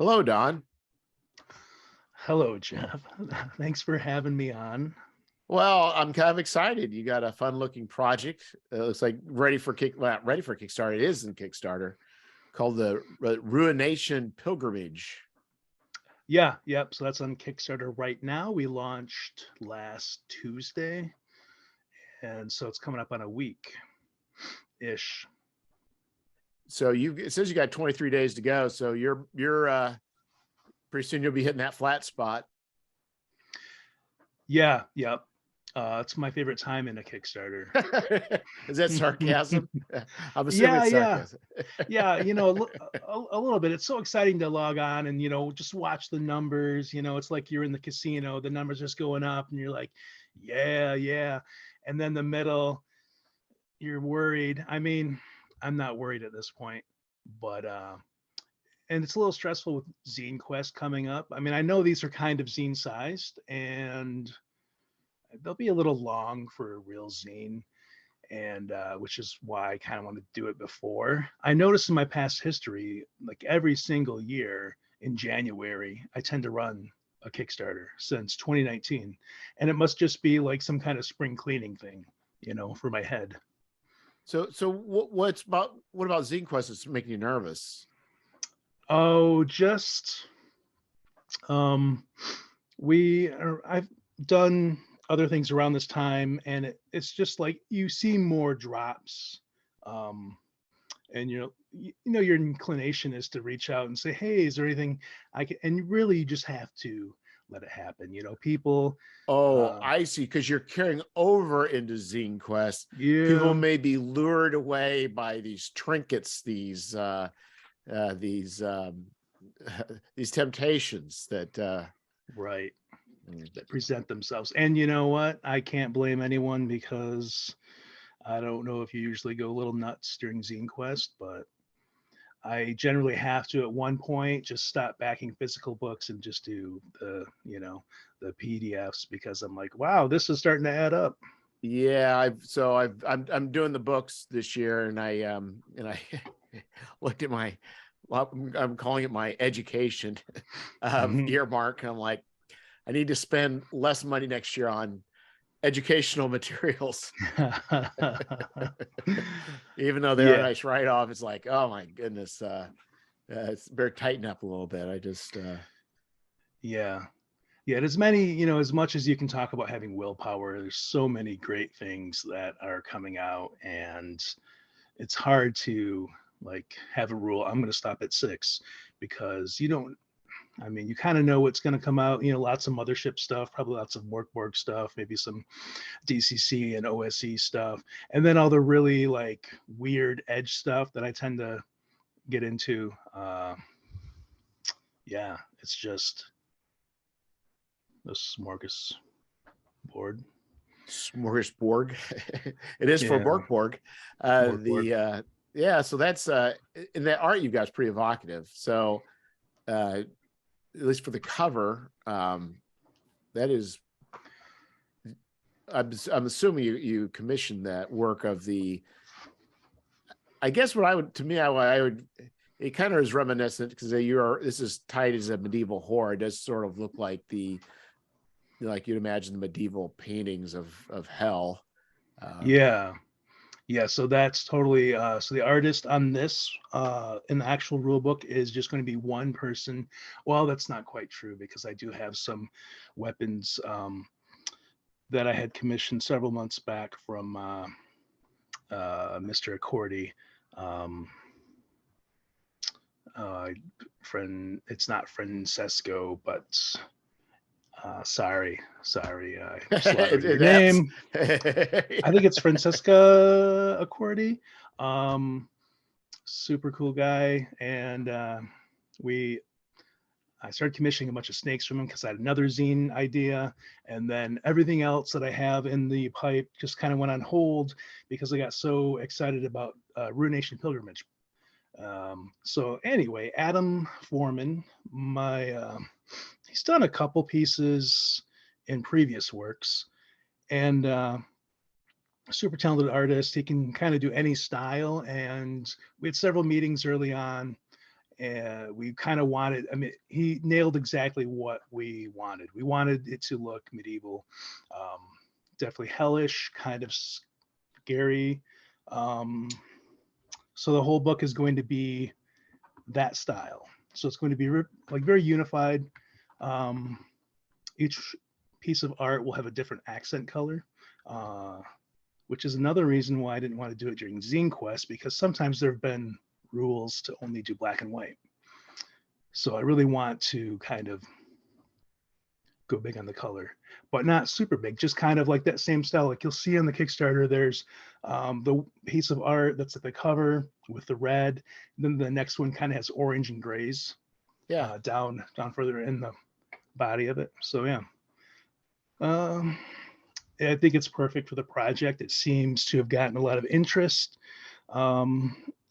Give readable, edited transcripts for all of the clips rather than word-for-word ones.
Hello, Don. Hello, Jeff. Thanks for having me on. Well, I'm kind of excited. You got a fun-looking project. It looks like ready for Kickstarter. It is in Kickstarter, called the Ruination Pilgrimage. Yeah, yep. So that's on Kickstarter right now. We launched last Tuesday, and so it's coming up on a week ish. So it says you got 23 days to go. So you're pretty soon you'll be hitting that flat spot. Yeah, yep. It's my favorite time in a Kickstarter. Is that sarcasm? I'm assuming Yeah, it's yeah, sarcasm. yeah. A little bit. It's so exciting to log on and just watch the numbers. It's like you're in the casino. The numbers just going up, and you're like, yeah, yeah. And then the middle, you're worried. I mean, I'm not worried at this point, but and it's a little stressful with Zine Quest coming up. I mean, I know these are kind of zine sized and they'll be a little long for a real zine, and which is why I kind of want to do it before. I noticed in my past history, like every single year in January, I tend to run a Kickstarter since 2019, and it must just be like some kind of spring cleaning thing, for my head. So what about Zine Quest that's making you nervous? Oh, just um, I've done other things around this time, and it's just like you see more drops, um, and your inclination is to reach out and say, "Hey, is there anything I can?" And you really just have to let it happen. People, Oh, uh, I see. Because you're carrying over into Zine Quest. People yeah, may be lured away by these trinkets, these these temptations that right, mm. that present themselves. And you know what? I can't blame anyone because I don't know if you usually go a little nuts during Zine Quest, but I generally have to at one point just stop backing physical books and just do the PDFs because I'm like, wow, this is starting to add up. Yeah, I'm doing the books this year, and I looked at my, well, I'm calling it my education earmark, and I'm like, I need to spend less money next year on educational materials. Even though they're a Yeah, nice write-off, it's like, oh my goodness, it's better tighten up a little bit. I just yeah, yeah. And as many, as much as you can talk about having willpower, there's so many great things that are coming out, and it's hard to like have a rule. I'm going to stop at 6 because you don't. I mean, you kind of know what's going to come out. Lots of mothership stuff, probably lots of Morkborg stuff, maybe some DCC and OSE stuff, and then all the really like weird edge stuff that I tend to get into. Yeah, it's just a smorgasbord. smorgasbord. It is for Yeah, Borkborg. Morkborg. The Yeah, so that's in that art you guys pretty evocative. So at least for the cover, that is, I'm assuming you commissioned that work of the, I guess what I would, to me, I would, it kind of is reminiscent because this is tied as a medieval horror. It does sort of look like like you'd imagine the medieval paintings of hell. Yeah, yeah. So that's totally. So the artist on this in the actual rule book is just going to be one person. Well, that's not quite true because I do have some weapons that I had commissioned several months back from Mr. Accordi. Um, uh, it's not Francesco, but sorry, I slaughtered your It happens. name. I think it's Francesca Accordi. Super cool guy, and we I started commissioning a bunch of snakes from him because I had another zine idea, and then everything else that I have in the pipe just kind of went on hold because I got so excited about Ruination Pilgrimage. So anyway, Adam Foreman, he's done a couple pieces in previous works, and super talented artist. He can kind of do any style, and we had several meetings early on, And we kind of wanted, I mean, he nailed exactly what we wanted. We wanted it to look medieval, definitely hellish, kind of scary. So the whole book is going to be that style. So it's going to be like very unified. Each piece of art will have a different accent color, which is another reason why I didn't want to do it during Zine Quest, because sometimes there have been rules to only do black and white. So I really want to kind of go big on the color, but not super big, just kind of like that same style. Like you'll see on the Kickstarter, there's the piece of art that's at the cover with the red. And then the next one kind of has orange and grays. Yeah. Down further in the body of it. So yeah. I think it's perfect for the project. It seems to have gotten a lot of interest.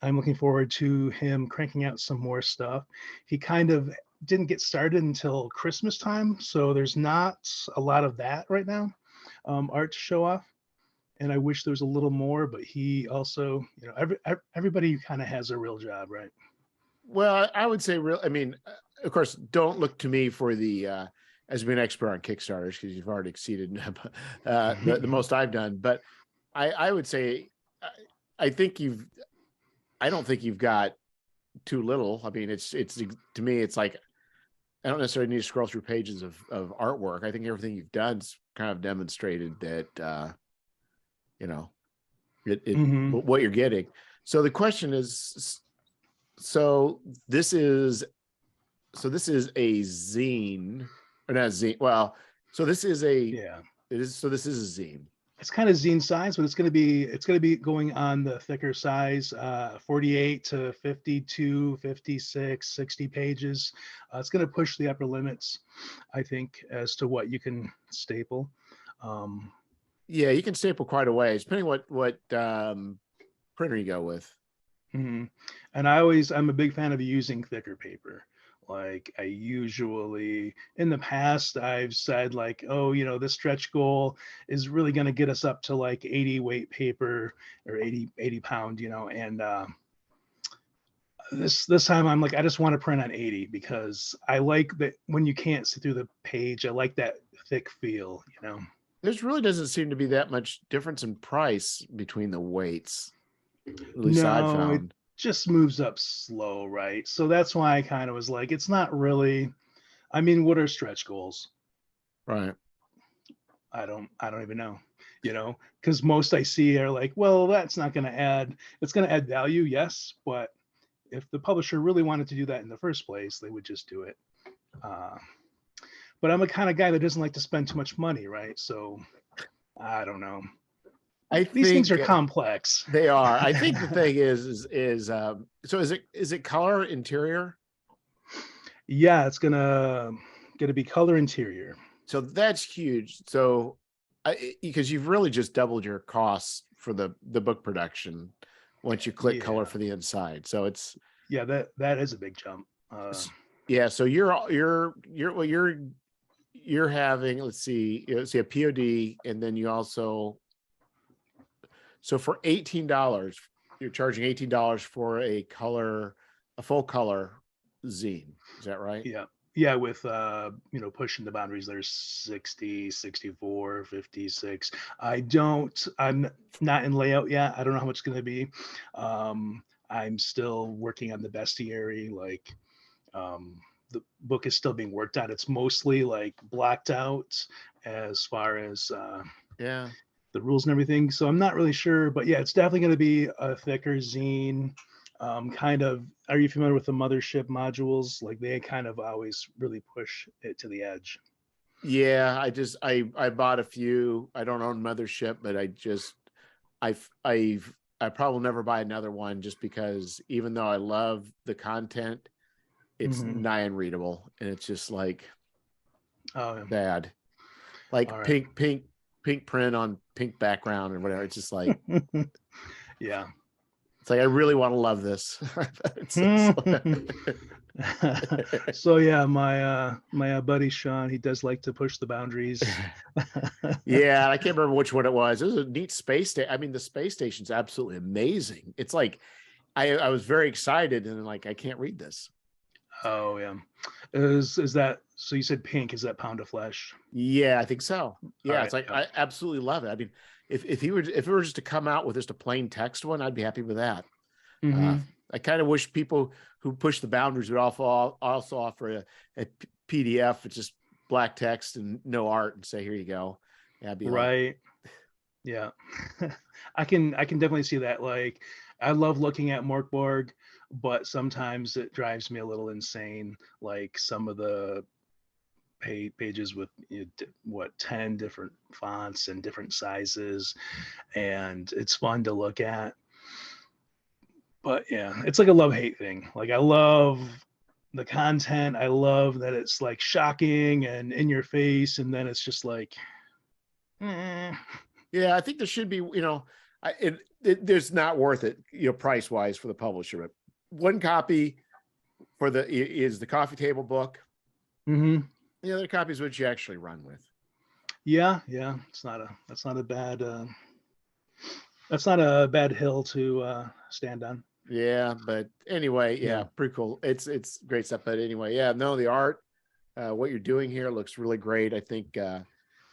I'm looking forward to him cranking out some more stuff. He kind of didn't get started until Christmas time, so there's not a lot of that right now, art to show off. And I wish there was a little more, but he also, you know, everybody kind of has a real job, right? Well, I would say real. I mean, of course, don't look to me for the as being an expert on Kickstarters, because you've already exceeded the most I've done. But I would say I think I don't think you've got too little. I mean, it's to me, it's like I don't necessarily need to scroll through pages of artwork. I think everything you've done's kind of demonstrated that you know what you're getting. So the question is, so this is a zine, or not a zine. Well, so this is this is a zine. It's kind of zine size, but it's going to be going on the thicker size, 48 to 52, 56, 60 pages. It's going to push the upper limits, I think, as to what you can staple. Yeah, you can staple quite a ways, depending what printer you go with. Mm-hmm. And I'm a big fan of using thicker paper. Like I usually, in the past, I've said like, oh, you know, this stretch goal is really going to get us up to like 80 weight paper or 80 pound, you know, and this time I'm like, I just want to print on 80 because I like that when you can't see through the page, I like that thick feel, you know. There's really doesn't seem to be that much difference in price between the weights. At least I've No, it found. just moves up slow, right? So that's why I kind of was like, it's not really, I mean, what are stretch goals? Right. I don't even know, you know, because most I see are like, well, that's not going to add, it's going to add value, yes, but if the publisher really wanted to do that in the first place, they would just do it. But I'm a kind of guy that doesn't like to spend too much money, right? So I don't know. These things are complex. They are. I think the thing is so is it color interior? Yeah, it's gonna be color interior. So that's huge. So because you've really just doubled your costs for the book production once you click color for the inside. So it's that is a big jump. Yeah, so you're having, let's see a POD, and then you also, so for $18, you're charging $18 for a full color zine. Is that right? Yeah, with you know, pushing the boundaries, there's 60, 64, 56. I'm not in layout yet. I don't know how much it's going to be. I'm still working on the bestiary. Like the book is still being worked on. It's mostly like blocked out as far as the rules and everything. So I'm not really sure, but yeah, it's definitely going to be a thicker zine. Kind of, are you familiar with the Mothership modules? Like they kind of always really push it to the edge. Yeah, I bought a few. I don't own Mothership, but I probably will never buy another one, just because even though I love the content, it's nigh unreadable, and it's just like bad, like pink print on pink background and whatever. It's just like yeah. It's like, I really want to love this. So yeah, my buddy Sean, he does like to push the boundaries. Yeah, I can't remember which one it was. It was a neat space station. I mean, the space station's absolutely amazing. It's like I was very excited, and like, I can't read this. Oh yeah. Is that so? You said pink. Is that Pound of Flesh? Yeah, I think so. All Yeah, right. it's like Yep. I absolutely love it. I mean, if it were just to come out with just a plain text one, I'd be happy with that. Uh, Mm-hmm. I kind of wish people who push the boundaries would also offer a PDF. It's just black text and no art, and say, "Here you go." Yeah, I'd be like, Right. Yeah. I can definitely see that. Like, I love looking at Morkborg, but sometimes it drives me a little insane. Like some of the pages with, what, 10 different fonts and different sizes, and it's fun to look at. But yeah, it's like a love hate thing. Like, I love the content. I love that it's like shocking and in your face, and then it's just like, eh. yeah, I think there should be, there's not worth it, price wise for the publisher. But one copy is the coffee table book. Mm-hmm. The other copy is what you actually run with. Yeah, yeah. That's not a bad hill to stand on. Yeah, but anyway, yeah, Yeah. pretty cool. It's great stuff. But anyway, yeah, no, the art, what you're doing here looks really great. I think, at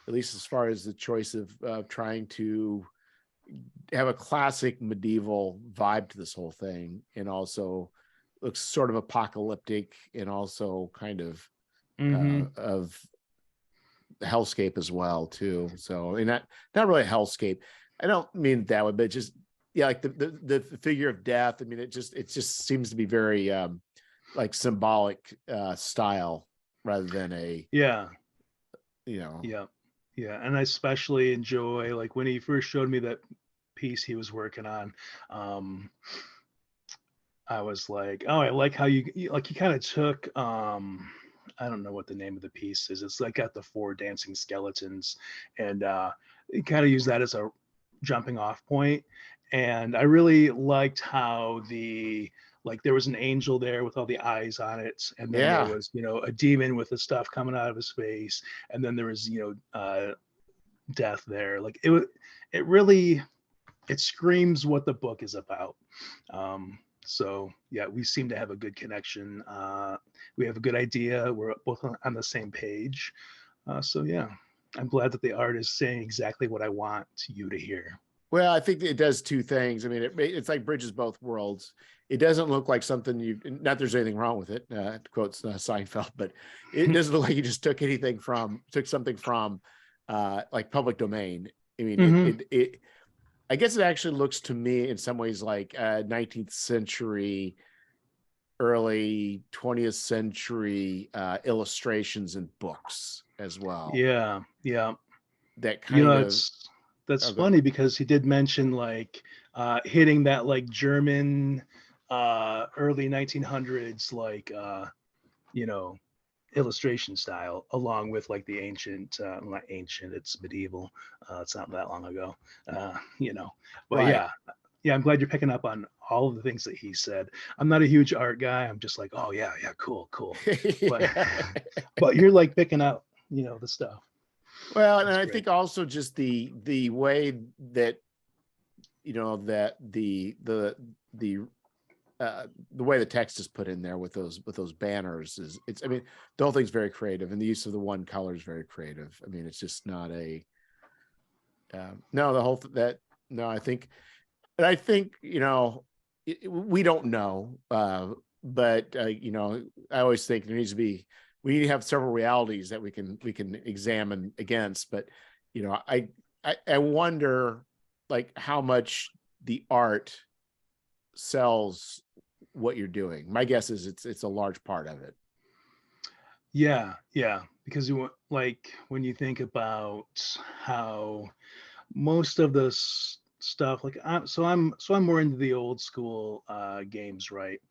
least as far as the choice of trying to have a classic medieval vibe to this whole thing, and also looks sort of apocalyptic, and also kind Mm-hmm. of hellscape as well too. So, and not really a hellscape. I don't mean that way, but just, yeah, like the figure of death. I mean, it just seems to be very like symbolic style rather than a, Yeah. you know. Yeah. Yeah. And I especially enjoy, like, when he first showed me that piece he was working on. Um, I was like, oh, I like how like, he kind of took, I don't know what the name of the piece is. It's like got the four dancing skeletons, and he kind of used that as a jumping off point. And I really liked how like, there was an angel there with all the eyes on it, and then there Yeah, was, a demon with the stuff coming out of his face, and then there was, death there. Like, it really, it screams what the book is about. So yeah, we seem to have a good connection. We have a good idea. We're both on the same page. So yeah, I'm glad that the art is saying exactly what I want you to hear. well, I think it does two things. I mean, it's like bridges both worlds. It doesn't look like something not that there's anything wrong with it, to quote Seinfeld, but it doesn't look like you just took something from like public domain. I mean, Mm-hmm. I guess it actually looks to me in some ways like 19th century, early 20th century illustrations and books as well. Yeah, yeah. That You kind know, of, that's oh, go ahead. funny because he did mention, like, hitting that, like, German early 1900s, like, you know illustration style, along with, like, the ancient, well, not ancient, it's medieval, it's not that long ago, uh you know but Right. yeah. Yeah, I'm glad you're picking up on all of the things that he said. I'm not a huge art guy. I'm just like, oh yeah, yeah, cool, cool. But Yeah. but you're, like, picking out, the stuff. Well, and That's I great. think also just the way that, that the way the text is put in there with those banners is, it's, I mean, the whole thing's very creative, and the use of the one color is very creative. I mean, it's just not a no, the whole that no, I think, we don't know, but I always think there needs to be, we need to have several realities that we can examine against. But I wonder, like, how much the art sells what you're doing. My guess is it's a large part of it. Yeah, yeah, because like, when you think about how most of the stuff, like, I'm more into the old school games, right?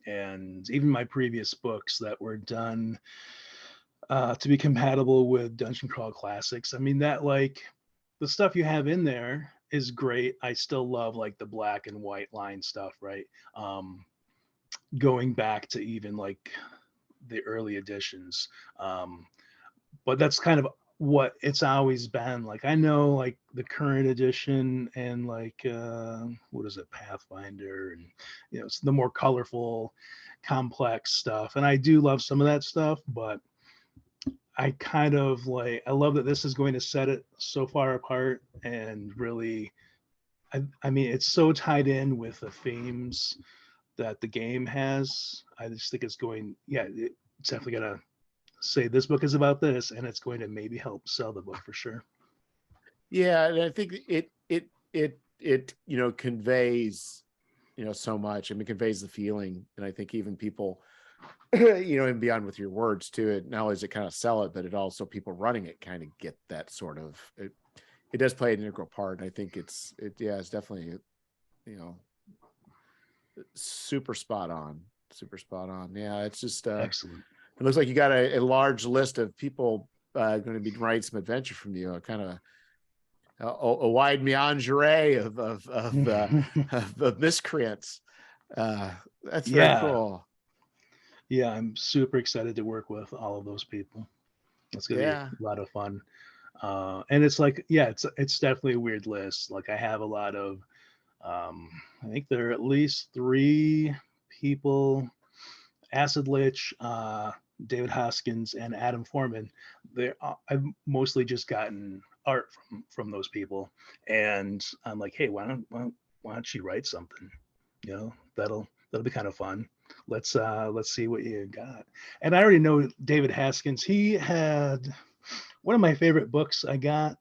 And even my previous books that were done to be compatible with Dungeon Crawl Classics, I mean, that, like, the stuff you have in there is great. I still love, like, the black and white line stuff, right? um Going back to even, like, the early editions. um but that's kind of what it's always been. Like I know like the current edition and like what is it, Pathfinder, and it's the more colorful, complex stuff. And I do love some of that stuff, but I kind of like, I love that this is going to set it so far apart and really, I mean, it's so tied in with the themes that the game has. I just think it's going, yeah, it's definitely gonna say this book is about this, and it's going to maybe help sell the book for sure. Yeah, and I think it conveys so much. I mean, it conveys the feeling, and I think even people and beyond with your words too, it not only does it kind of sell it, but it also, people running it kind of get that sort of, it does play an integral part. And I think it's definitely super spot on. Yeah, it's just Excellent. it looks like you got a large list of people going to be writing some adventure from you, kind of a wide menagerie of miscreants. That's very cool. Yeah, I'm super excited to work with all of those people. It's gonna be a lot of fun. And it's like, yeah, it's definitely a weird list. Like I have a lot of I think there are at least 3 people: Acid Lich, David Hoskins, and Adam Foreman. I've mostly just gotten art from those people, and I'm like, hey, why don't you write something? That'll be kind of fun. Let's see what you got. And I already know David Haskins. He had one of my favorite books I got,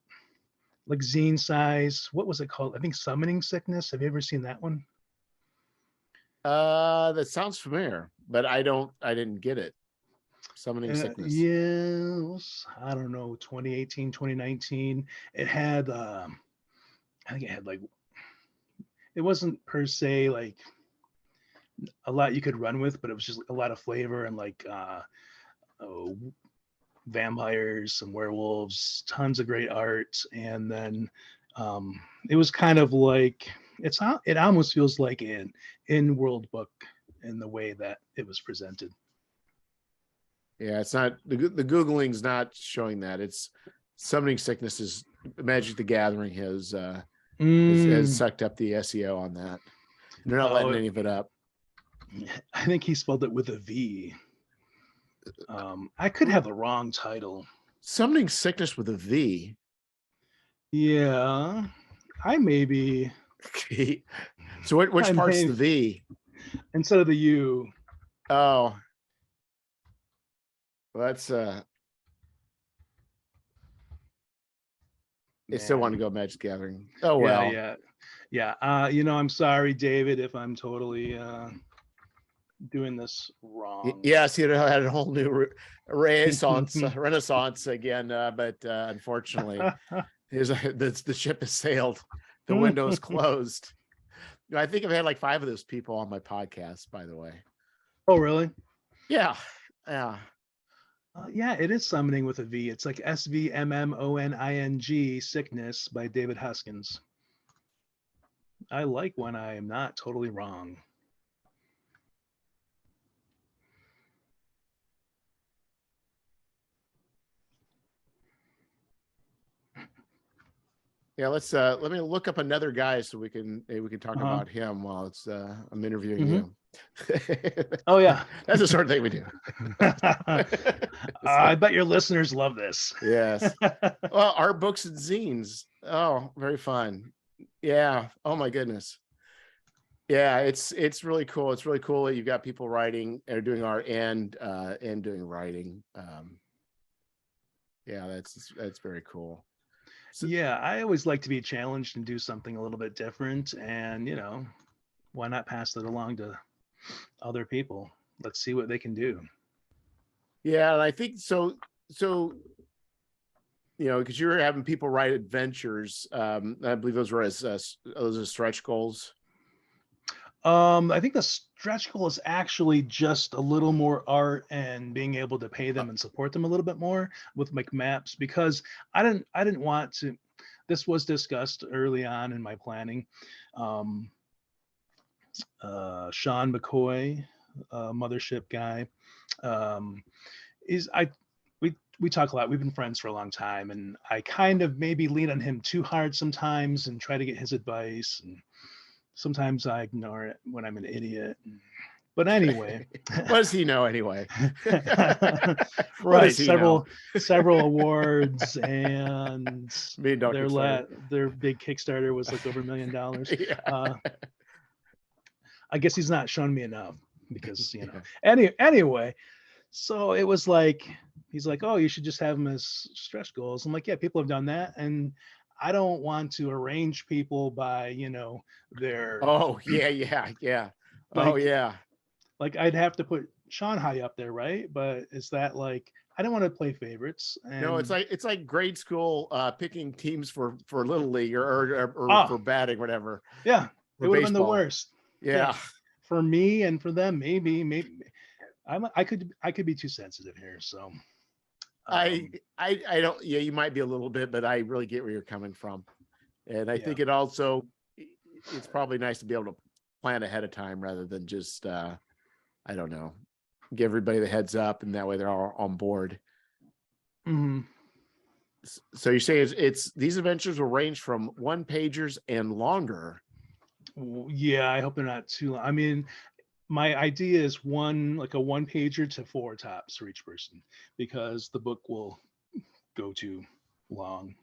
like zine size. What was it called? I think Summoning Sickness. Have you ever seen that one? That sounds familiar, but I didn't get it. Summoning Sickness. Yes, I don't know, 2018, 2019. It had I think it had like, it wasn't per se like a lot you could run with, but it was just a lot of flavor and like oh, vampires, some werewolves, tons of great art. And then it was kind of like, it almost feels like an in-world book in the way that it was presented. Yeah, it's not, the Googling's not showing that. It's Summoning Sickness is Magic the Gathering has sucked up the SEO on that. And they're not letting any of it up. I think he spelled it with a V. I could have the wrong title. Summoning Sickness with a V. Yeah, I maybe. So which part's the V? Instead of the U. Oh. Well, that's they still want to go Magic Gathering. Oh well. Yeah. I'm sorry, David, if I'm totally doing this wrong. Yes, had a whole new renaissance again, but unfortunately, the ship has sailed. The window is closed. I think I've had like 5 of those people on my podcast, by the way. Oh, really? Yeah. Yeah, it is Summoning with a V. It's like SVMMONING, Sickness by David Hoskins. I like when I am not totally wrong. Yeah, let me look up another guy so we can talk about him while it's I'm interviewing you. Oh yeah, that's the sort of thing we do. I bet your listeners love this. Yes. Well, art books and zines. Oh, very fun. Yeah. Oh my goodness. Yeah, it's really cool. It's really cool that you've got people writing or doing art and doing writing. Yeah, that's very cool. So, yeah, I always like to be challenged and do something a little bit different, and why not pass it along to other people? Let's see what they can do. Yeah, and I think so because you're having people write adventures. I believe those were those are stretch goals. I think the stretch goal is actually just a little more art and being able to pay them and support them a little bit more with like maps, because I didn't want to. This was discussed early on in my planning. Sean McCoy, Mothership guy, we talk a lot. We've been friends for a long time, and I kind of maybe lean on him too hard sometimes and try to get his advice. And sometimes I ignore it when I'm an idiot. But anyway, What does he know anyway? right? He know? Several awards, and Me and Dr. Sawyer. their big Kickstarter was like over $1 million. Yeah. I guess he's not shown me enough because anyway. So it was like, he's like, oh, you should just have them as stretch goals. I'm like, yeah, people have done that. And I don't want to arrange people by, their. Oh, yeah. Oh, Like, yeah. like I'd have to put Sean high up there, right? But is that like, I don't want to play favorites. And no, it's like grade school picking teams for Little League or for batting, whatever. Yeah, it would have been the worst. Yeah. For me and for them, maybe. I could be too sensitive here, so I don't. Yeah, you might be a little bit, but I really get where you're coming from, and I think it's probably nice to be able to plan ahead of time rather than just I don't know, give everybody the heads up, and that way they're all on board. Mm-hmm. So you say it's these adventures will range from one pagers and longer. Yeah, I hope they're not too long. I mean, my idea is a one pager to 4 tops for each person, because the book will go too long.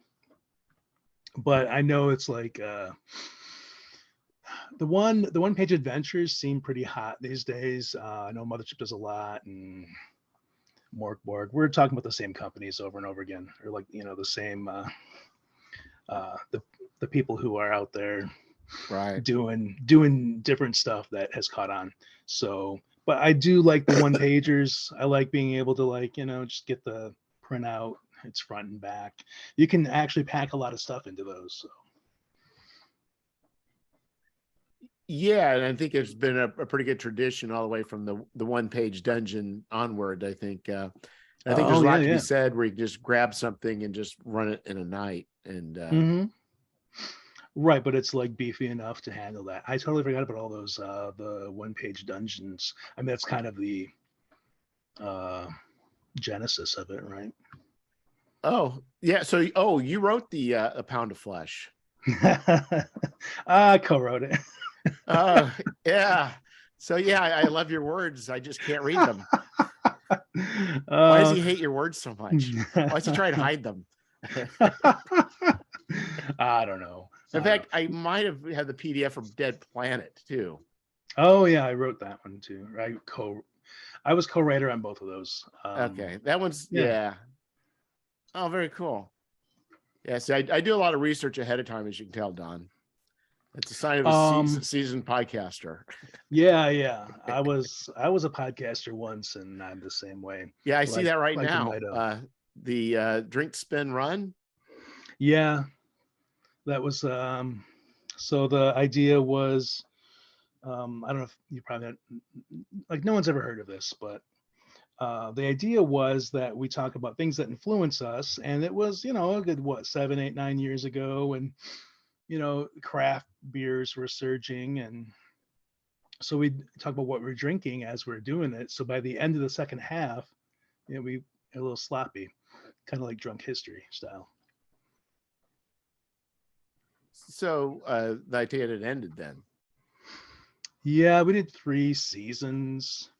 But I know it's like the one page adventures seem pretty hot these days. I know Mothership does a lot, and Morkborg. We're talking about the same companies over and over again, or like the same the people who are out there, right, doing different stuff that has caught on. So, but I do like the one pagers. I like being able to just get the printout. It's front and back. You can actually pack a lot of stuff into those. So. Yeah, and I think it's been a pretty good tradition all the way from the one page dungeon onward. I think there's a lot to be said where you can just grab something and just run it in a night. And right, but it's like beefy enough to handle that. I totally forgot about all those the one page dungeons. I mean, that's kind of the genesis of it, right? Oh yeah, so you wrote the A Pound of Flesh. I co-wrote it. Yeah. So yeah, I love your words. I just can't read them. Why does he hate your words so much? Why does he try and hide them? I don't know. In fact, I might have had the PDF from Dead Planet too. Oh yeah, I wrote that one too. I was co-writer on both of those. Okay, that one's yeah. Oh, very cool. Yeah, see, I do a lot of research ahead of time, as you can tell, Don. It's a sign of a seasoned podcaster. Yeah. I was a podcaster once, and I'm the same way. Yeah, I see that right now. The Drink, Spin, Run. Yeah, that was. So the idea was, I don't know if you probably no one's ever heard of this, but the idea was that we talk about things that influence us, and it was a good 7, 8, 9 years ago, and craft beers were surging, and so we talk about what we're drinking as we're doing it. So by the end of the second half, we a little sloppy, kind of like Drunk History style. So the idea had ended then. Yeah, we did 3 seasons,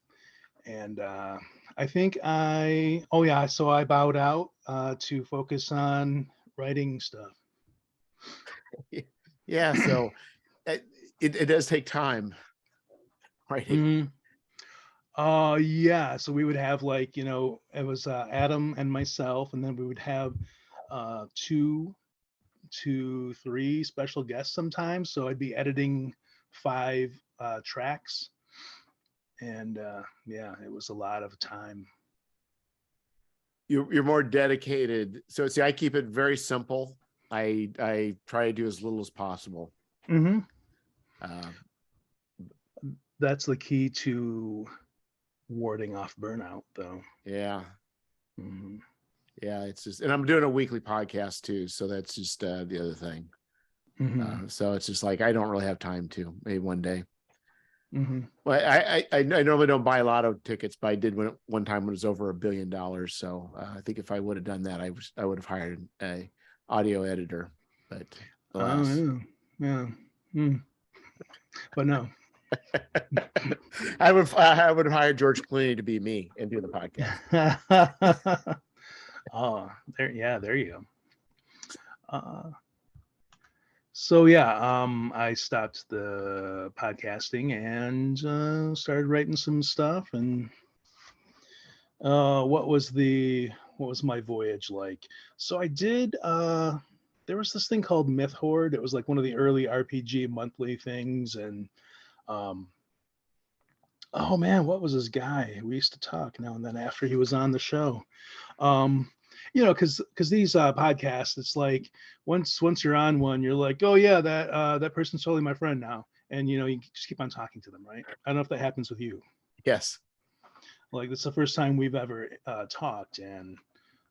and I think so I bowed out to focus on writing stuff. Yeah, so it does take time, right? Yeah, so we would have it was Adam and myself, and then we would have 2 to 3 special guests sometimes. So I'd be editing 5 tracks, and it was a lot of time. You're more dedicated. So see, I keep it very simple. I try to do as little as possible. Mm-hmm. That's the key to warding off burnout, though. Yeah. Mm-hmm. Yeah, it's just, and I'm doing a weekly podcast too, so that's just the other thing. Mm-hmm. So it's just like I don't really have time to. Maybe one day. Well, I normally don't buy lotto tickets, but I did one time when it was over $1 billion. So I think if I would have done that, I would have hired a audio editor. But alas. Oh yeah. But no. I would have hired George Clooney to be me and do the podcast. Oh, there you go. So yeah, I stopped the podcasting and started writing some stuff. And what was my voyage like? So I did. There was this thing called Myth Horde. It was like one of the early RPG monthly things, and oh man, what was this guy? We used to talk now and then after he was on the show. Because these podcasts, it's like once you're on one, you're like, oh yeah, that person's totally my friend now, and you just keep on talking to them, right? I don't know if that happens with you. Yes. Like it's the first time we've ever talked, and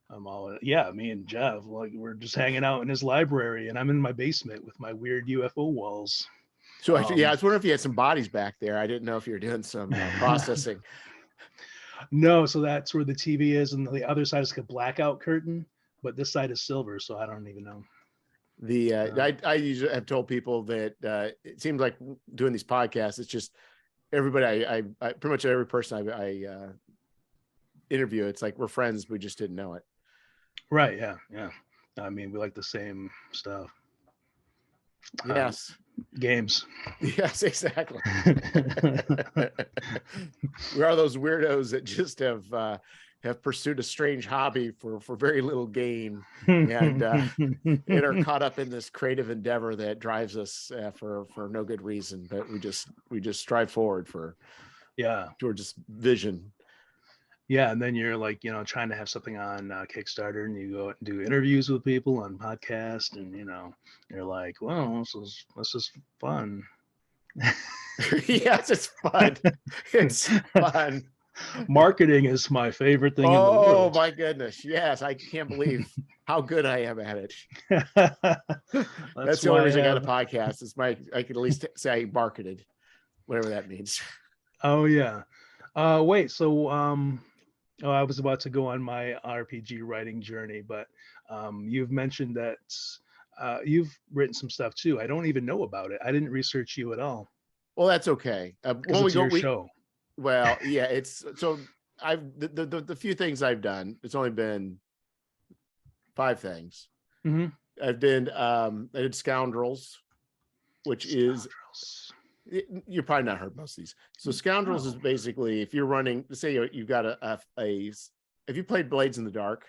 me and Jeff, like we're just hanging out in his library, and I'm in my basement with my weird UFO walls. So I was wondering if you had some bodies back there. I didn't know if you were doing some processing. No, so that's where the TV is, and the other side is like a blackout curtain, but this side is silver, so I don't even know. I usually have told people that it seems like doing these podcasts, it's just everybody. I pretty much every person I interview, it's like we're friends, we just didn't know it. Right? Yeah. I mean, we like the same stuff. Yes. Games. Yes, exactly. We are those weirdos that just have pursued a strange hobby for very little gain, and are caught up in this creative endeavor that drives us for no good reason, but we just strive forward towards this vision. Yeah, and then you're like, trying to have something on Kickstarter, and you go and do interviews with people on podcast, and you're like, well, this is fun. Yes, it's fun. It's fun. Marketing is my favorite thing in the world. Oh my goodness. Yes, I can't believe how good I am at it. That's the only reason I got a podcast. I could at least say I marketed, whatever that means. Oh yeah. Wait, so I was about to go on my RPG writing journey, but you've mentioned that you've written some stuff too. I don't even know about it. I didn't research you at all. Well, that's okay. When it's your show. Well, yeah, it's so the few things I've done, it's only been 5 things. Mm-hmm. I did Scoundrels, which is, you're probably not heard most of these. So Scoundrels is basically, if you're running, say you've got have you played Blades in the Dark?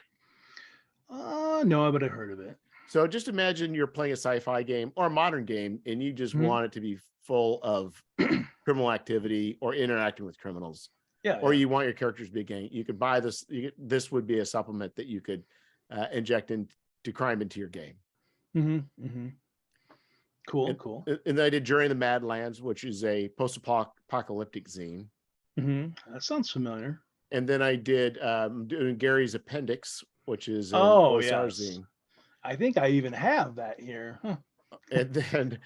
No, but I've heard of it. So just imagine you're playing a sci-fi game or a modern game, and you just want it to be full of criminal activity or interacting with criminals. Yeah. Or you want your characters to be a gang. You could buy this. This would be a supplement that you could inject into crime into your game. Cool. And I did During the Madlands, which is a post-apocalyptic zine. That sounds familiar. And then I did doing Gary's Appendix, which is an OSR zine. I think I even have that here. Huh. And then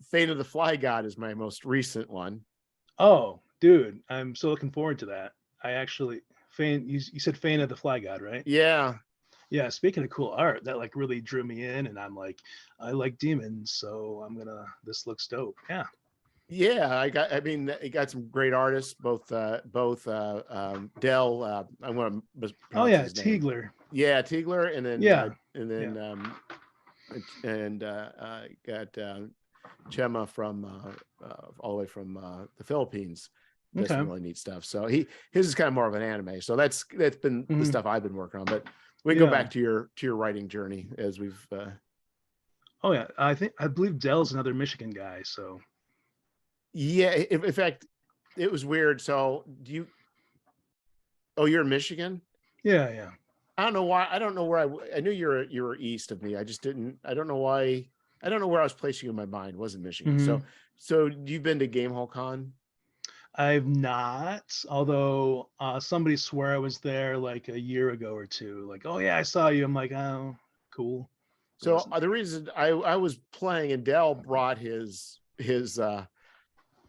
Fate of the Fly God is my most recent one. Oh, dude, I'm so looking forward to that. I actually, you said Fate of the Fly God, right? Yeah. Yeah, speaking of cool art, that like really drew me in, and I'm like, I like demons, so this looks dope. Yeah. Yeah, it got some great artists, both Dell. I'm going to Teagler. Yeah, Teagler, and then got Chema from all the way from the Philippines. That's some really neat stuff. So his is kind of more of an anime. So that's been the stuff I've been working on. But we go back to your writing journey as we've. Oh yeah, I believe Dell's another Michigan guy. So. Yeah, in fact, it was weird. So you're in Michigan? Yeah. I don't know why. I don't know where I knew you were east of me. I just didn't. I don't know why. I don't know where I was placing you in my mind. It wasn't Michigan. So you've been to Gamehole Con? I've not. Although somebody swore I was there like a year ago or two. Like, oh yeah, I saw you. I'm like, oh, cool. So the reason I was playing, and Dell brought his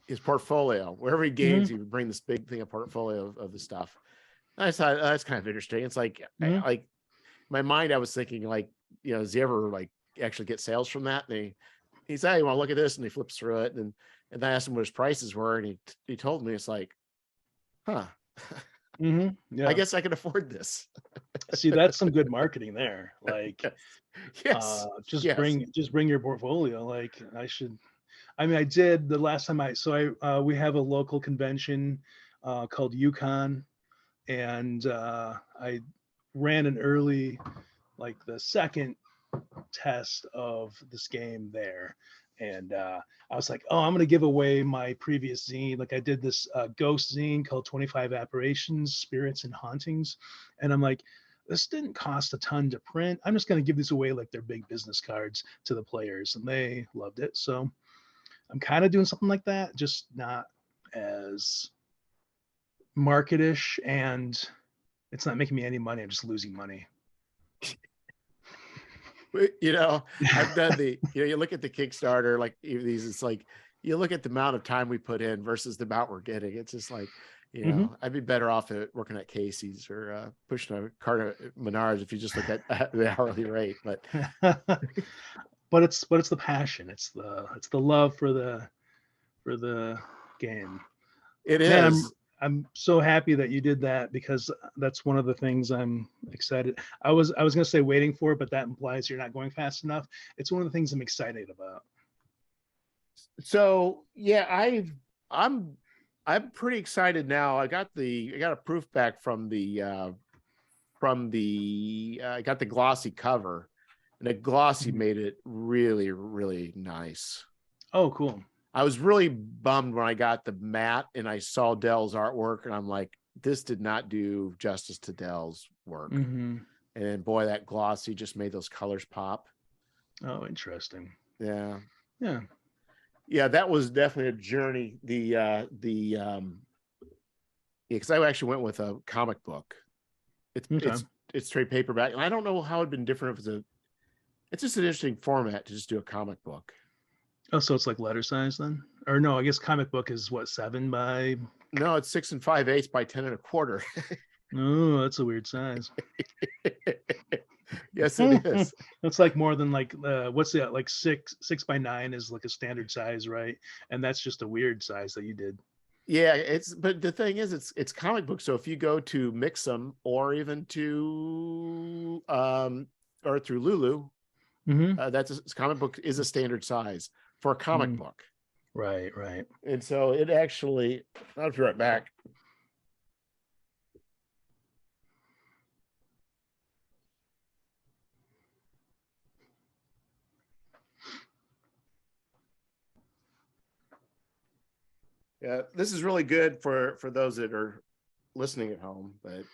his portfolio. Wherever he games, he would bring this big thing, a portfolio of the stuff. I thought that's kind of interesting. It's like, like my mind, I was thinking like, does he ever like actually get sales from that? And he said, hey, you want to look at this? And he flips through it. And I asked him what his prices were. And he told me, it's like, huh, Yeah. I guess I can afford this. See, that's some good marketing there. Like, yes. just bring your portfolio. Like I mean, I did the last time we have a local convention called Yukon, and I ran an early, like the second test of this game there. And I was like, oh, I'm going to give away my previous zine. Like I did this ghost zine called 25 Apparitions, Spirits and Hauntings. And I'm like, this didn't cost a ton to print. I'm just going to give these away like they're big business cards to the players. And they loved it. So I'm kind of doing something like that, just not as marketish, and it's not making me any money. I'm just losing money. I've done you look at the Kickstarter, like these, it's like, you look at the amount of time we put in versus the amount we're getting. It's just like, I'd be better off at working at Casey's or pushing a cart at Menards if you just look at the hourly rate. But but it's the passion. It's the love for the game. It is. Man, I'm so happy that you did that, because that's one of the things I'm excited. I was going to say waiting for, but that implies you're not going fast enough. It's one of the things I'm excited about. So yeah, I'm pretty excited now. I got a proof back from the I got the glossy cover, and the glossy made it really, really nice. Oh, cool. I was really bummed when I got the matte and I saw Dell's artwork, and I'm like, this did not do justice to Dell's work. And boy, that glossy just made those colors pop. Oh, interesting. Yeah. That was definitely a journey. Because I actually went with a comic book. It's trade paperback, and I don't know how it'd been different if it's just an interesting format to just do a comic book. Oh, so it's like letter size then? Or no, I guess comic book is what, 7 by? No, it's 6 5/8 by 10 1/4. Oh, that's a weird size. Yes, it is. That's like more than like what's the like 6 by 9 is like a standard size, right? And that's just a weird size that you did. Yeah, but the thing is, it's comic book. So if you go to Mix'em or even to or through Lulu, comic book is a standard size for a comic book. Right. And so it actually, I'll be right back. Yeah, this is really good for those that are listening at home, but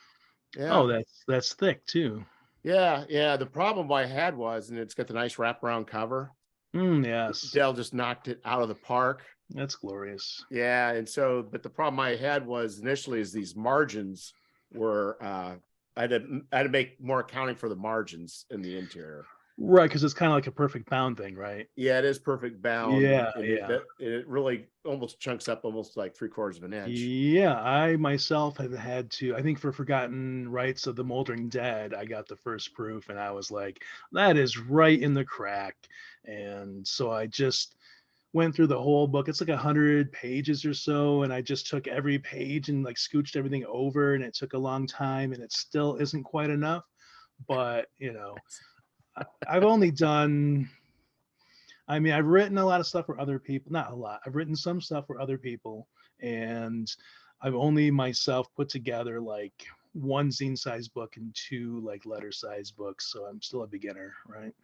yeah. Oh, that's thick too. Yeah. The problem I had was, and it's got the nice wraparound cover. Yes. Dell just knocked it out of the park. That's glorious. Yeah, and so, but the problem I had was initially is these margins were I had to make more accounting for the margins in the interior. Right, because it's kind of like a perfect bound thing, right? Yeah, it is perfect bound. Yeah. It really almost chunks up almost like 3/4 of an inch. Yeah, I myself have had to, I think for Forgotten Rites of the Moldering Dead, I got the first proof and I was like, that is right in the crack. And so I just went through the whole book. It's like 100 pages or so, and I just took every page and like scooched everything over, and it took a long time, and it still isn't quite enough. But I've only done, I mean, I've written a lot of stuff for other people, not a lot. I've written some stuff for other people, and I've only myself put together like 1 zine size book and 2 like letter size books. So I'm still a beginner, right?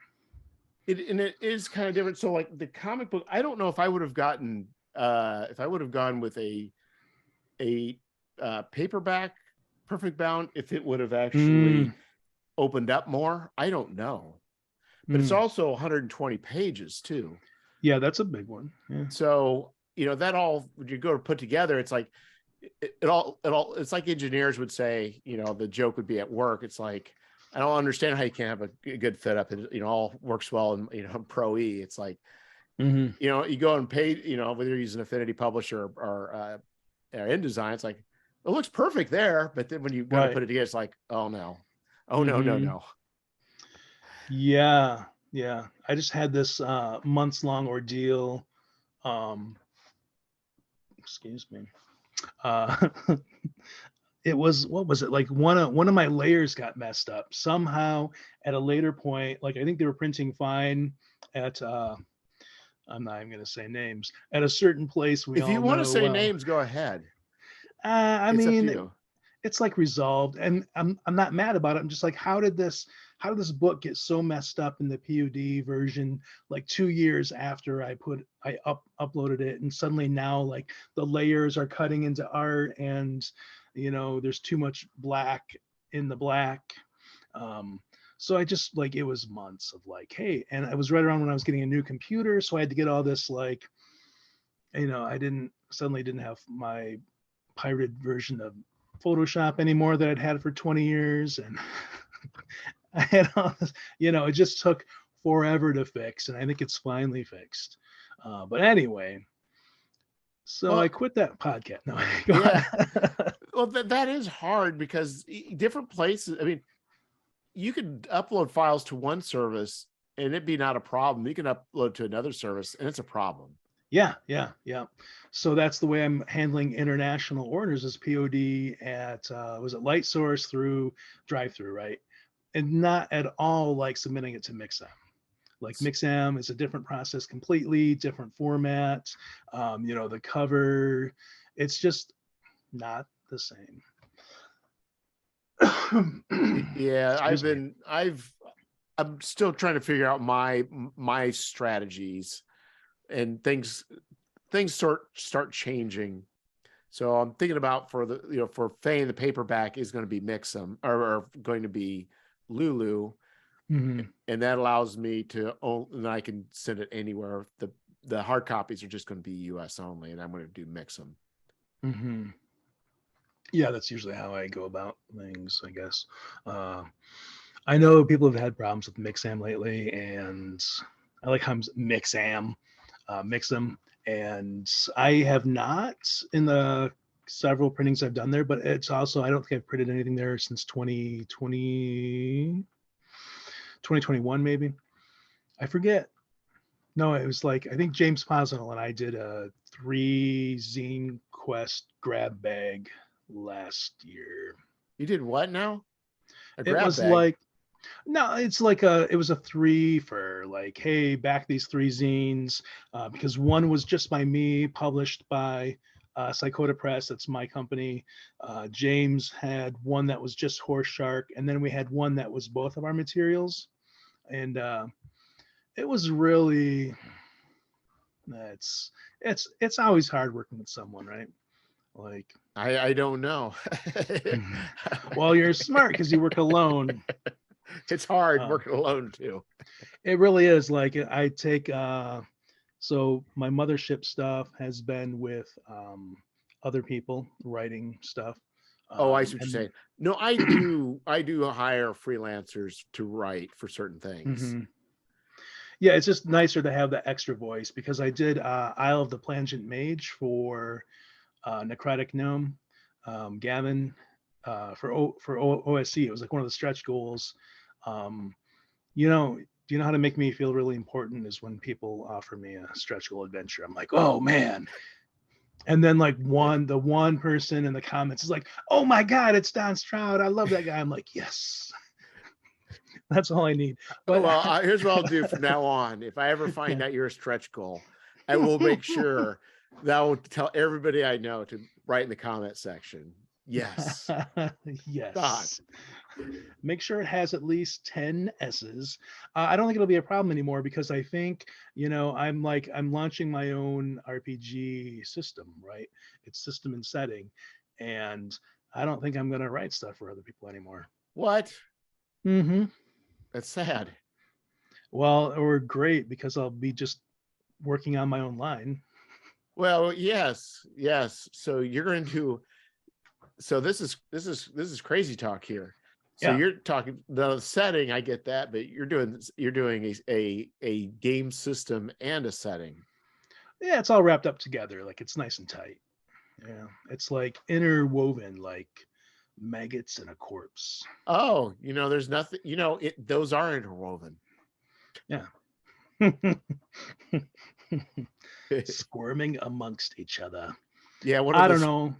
It is kind of different. So like the comic book, I don't know if I would have gotten if I would have gone with a paperback perfect bound, if it would have actually opened up more. I don't know. But it's also 120 pages too. Yeah, that's a big one. Yeah. So, that all, when you go to put together, it's like it's like engineers would say, the joke would be at work. It's like, I don't understand how you can't have a good fit up and, all works well and, Pro E. It's like, Mm-hmm. You know, you go and pay, you know, whether you're using Affinity Publisher or InDesign, it's like, it looks perfect there. But then when you got to put it together, it's like, oh no. Oh, no. Yeah. Yeah. I just had this months long ordeal. Excuse me. It was, what was it, like one of my layers got messed up somehow at a later point. Like I think they were printing fine at I'm not even going to say names, at a certain place we If you all want to know say well. names, go ahead. I It's up to mean, you. it's like resolved, and I'm not mad about it. I'm just like, how did this book get so messed up in the POD version like 2 years after I uploaded it, and suddenly now like the layers are cutting into art, and you know there's too much black in the black. So I just like, it was months of like, hey, and I was right around when I was getting a new computer, so I had to get all this like, you know, I suddenly didn't have my pirated version of Photoshop anymore that I'd had for 20 years. And I had all this, you know, it just took forever to fix. And I think it's finally fixed. But anyway, so I quit that podcast. No, yeah. Well, that is hard because different places, I mean, you could upload files to one service and it'd be not a problem. You can upload to another service and it's a problem. Yeah. So that's the way I'm handling international orders, is POD at was it LightSource through drive-through, right? And not at all like submitting it to Mixam. Like Mixam is a different process completely, different format. You know, the cover, it's just not the same. Yeah, I'm still trying to figure out my strategies, and things start changing. So I'm thinking about for Fane, the paperback is going to be Mixam or going to be Lulu. Mm-hmm. And that allows me to and I can send it anywhere. The hard copies are just going to be US only, and I'm going to do Mixam. Mm-hmm. Yeah, that's usually how I go about things, I guess. I know people have had problems with Mixam lately, and I like how Mixam, Mixam, and I have not in the several printings I've done there, but it's also, I don't think I've printed anything there since 2021 maybe. I forget. No, it was like, I think James Posnell and I did a 3 Zine Quest grab bag last year. You did what now? It was bag? Like, no, it's like it was a 3 for like, hey, back these 3 zines, because one was just by me, published by Psychota Press, that's my company. James had one that was just Horse Shark, and then we had one that was both of our materials. And it was really, it's always hard working with someone, right? Like, I don't know. Well, you're smart because you work alone. It's hard working alone too. It really is. Like, I take so my mothership stuff has been with other people writing stuff. I see what you're saying. No, I do hire freelancers to write for certain things. Mm-hmm. Yeah, it's just nicer to have that extra voice, because I did Isle of the Plangent Mage for Necrotic Gnome, Gavin, for OSC. It was like one of the stretch goals. You know, do you know how to make me feel really important is when people offer me a stretch goal adventure. I'm like, oh man. And then like the one person in the comments is like, oh my God, it's Donn Stroud. I love that guy. I'm like, yes. That's all I need. But well, here's what I'll do from now on. If I ever find out you're a stretch goal, I will make sure that I will tell everybody I know to write in the comment section. Yes. Yes. God. Make sure it has at least 10 S's. I don't think it'll be a problem anymore, because I think, you know, I'm launching my own RPG system, right? It's system and setting. And I don't think I'm going to write stuff for other people anymore. What? Mm-hmm. That's sad. Well, or great, because I'll be just working on my own line. Well, yes. So you're going to. So this is crazy talk here. So you're talking the setting, I get that, but you're doing a game system and a setting. Yeah, it's all wrapped up together. Like it's nice and tight. Yeah, it's like interwoven, like maggots in a corpse. Oh, there's nothing, those are interwoven. Yeah. Squirming amongst each other. Yeah, I don't know.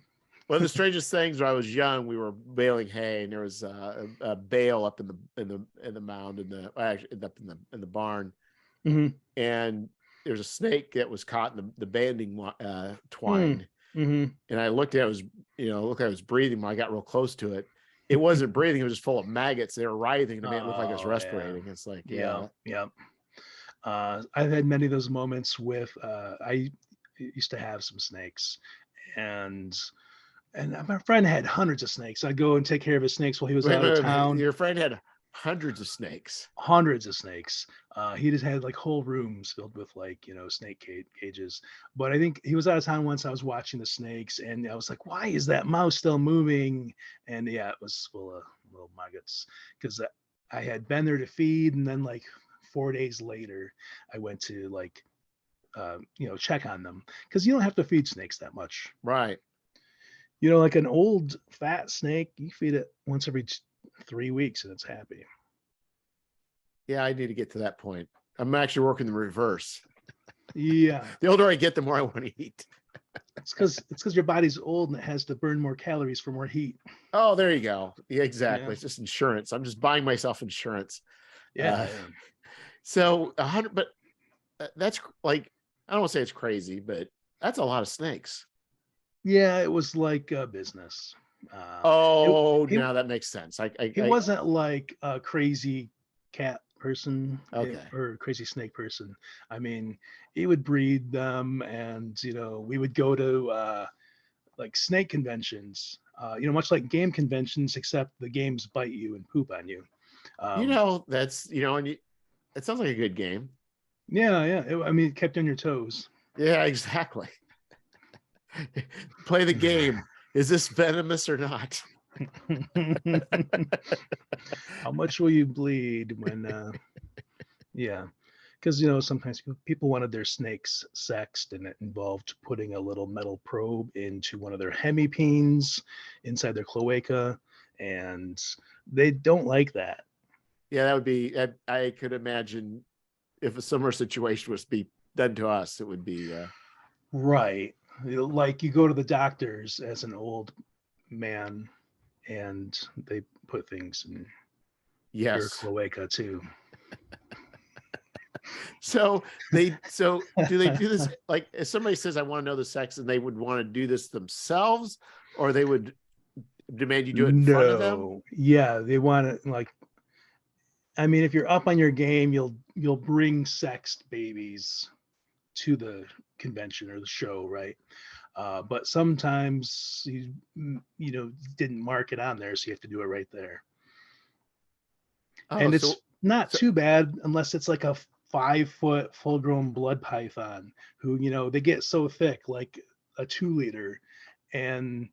One of the strangest things when I was young, we were baling hay, and there was a bale up in the mound actually up in the barn, and there's a snake that was caught in the banding twine, and I looked at it, looked like it was breathing. When I got real close to it, it wasn't breathing; it was just full of maggots. They were writhing to make it look like it was respirating. Yeah. It's like, yeah. I've had many of those moments with. I used to have some snakes, and my friend had hundreds of snakes. I'd go and take care of his snakes while he was out of town. Your friend had hundreds of snakes. Hundreds of snakes. He just had like whole rooms filled with snake cages. But I think he was out of town once. I was watching the snakes, and I was like, "Why is that mouse still moving?" And yeah, it was full of little maggots because I had been there to feed, and then like 4 days later, I went to check on them because you don't have to feed snakes that much, right? Like an old fat snake, you feed it once every 3 weeks and it's happy. Yeah, I need to get to that point. I'm actually working the reverse. Yeah. The older I get, the more I want to eat. It's because your body's old and it has to burn more calories for more heat. Oh, there you go. Yeah, exactly. Yeah. It's just insurance. I'm just buying myself insurance. Yeah. So 100, but that's like, I don't want to say it's crazy, but that's a lot of snakes. Yeah, it was like a business. Now that makes sense. He wasn't like a crazy cat person, okay, or crazy snake person. I mean, he would breed them, and we would go to like snake conventions. Much like game conventions, except the games bite you and poop on you. That's and it sounds like a good game. Yeah. It kept you on your toes. Yeah, exactly. Play the game. Is this venomous or not? How much will you bleed when because sometimes people wanted their snakes sexed, and it involved putting a little metal probe into one of their hemipenes inside their cloaca, and they don't like that. Yeah, that would be, I could imagine if a similar situation was to be done to us, it would be right. Like you go to the doctors as an old man and they put things in your cloaca too. So do they do this, like if somebody says I want to know the sex, and they would want to do this themselves, or they would demand you do it in front of them? Yeah, they want it. Like, I mean, if you're up on your game, you'll bring sexed babies to the convention or the show, right? But sometimes you didn't mark it on there, so you have to do it right there. And it's not too bad unless it's like a 5-foot full-grown blood python who they get so thick, like a 2-liter, and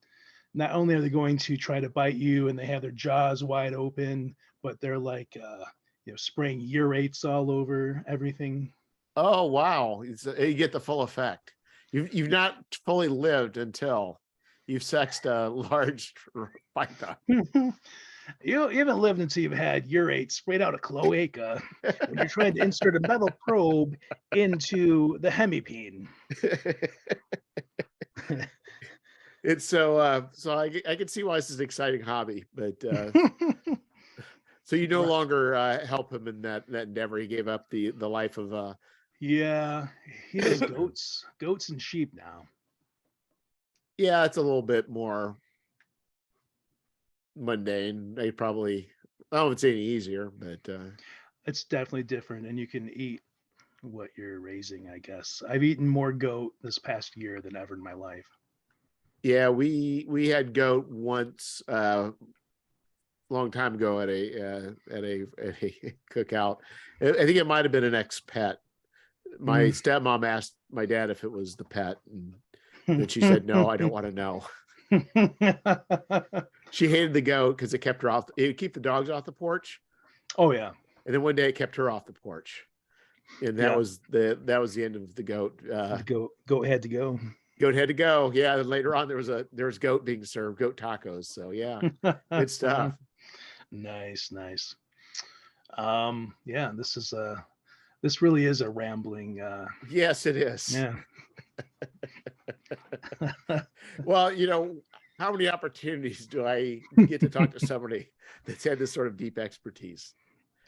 not only are they going to try to bite you and they have their jaws wide open, but they're like spraying urates all over everything. Oh wow, you get the full effect. You've not fully lived until you've sexed a large python. You haven't lived until you've had urate sprayed out a cloaca when you're trying to insert a metal probe into the hemipene. It's so I can see why this is an exciting hobby, but so you no longer help him in that endeavor. He gave up the life of yeah, he does goats and sheep now. Yeah, it's a little bit more mundane. I don't say any easier, but it's definitely different, and you can eat what you're raising, I guess. I've eaten more goat this past year than ever in my life. Yeah, we had goat once long time ago at a cookout. I think it might have been an ex-pet. My stepmom asked my dad if it was the pet, and then she said, "No, I don't want to know." She hated the goat because it kept her off. It would keep the dogs off the porch. Oh yeah. And then one day it kept her off the porch. And that was the end of the goat. The goat had to go. Goat had to go. Yeah. And later on there was goat being served, goat tacos. So yeah, good stuff. Nice. Yeah, this really is a rambling. Yes, it is. Yeah. Well, how many opportunities do I get to talk to somebody that's had this sort of deep expertise?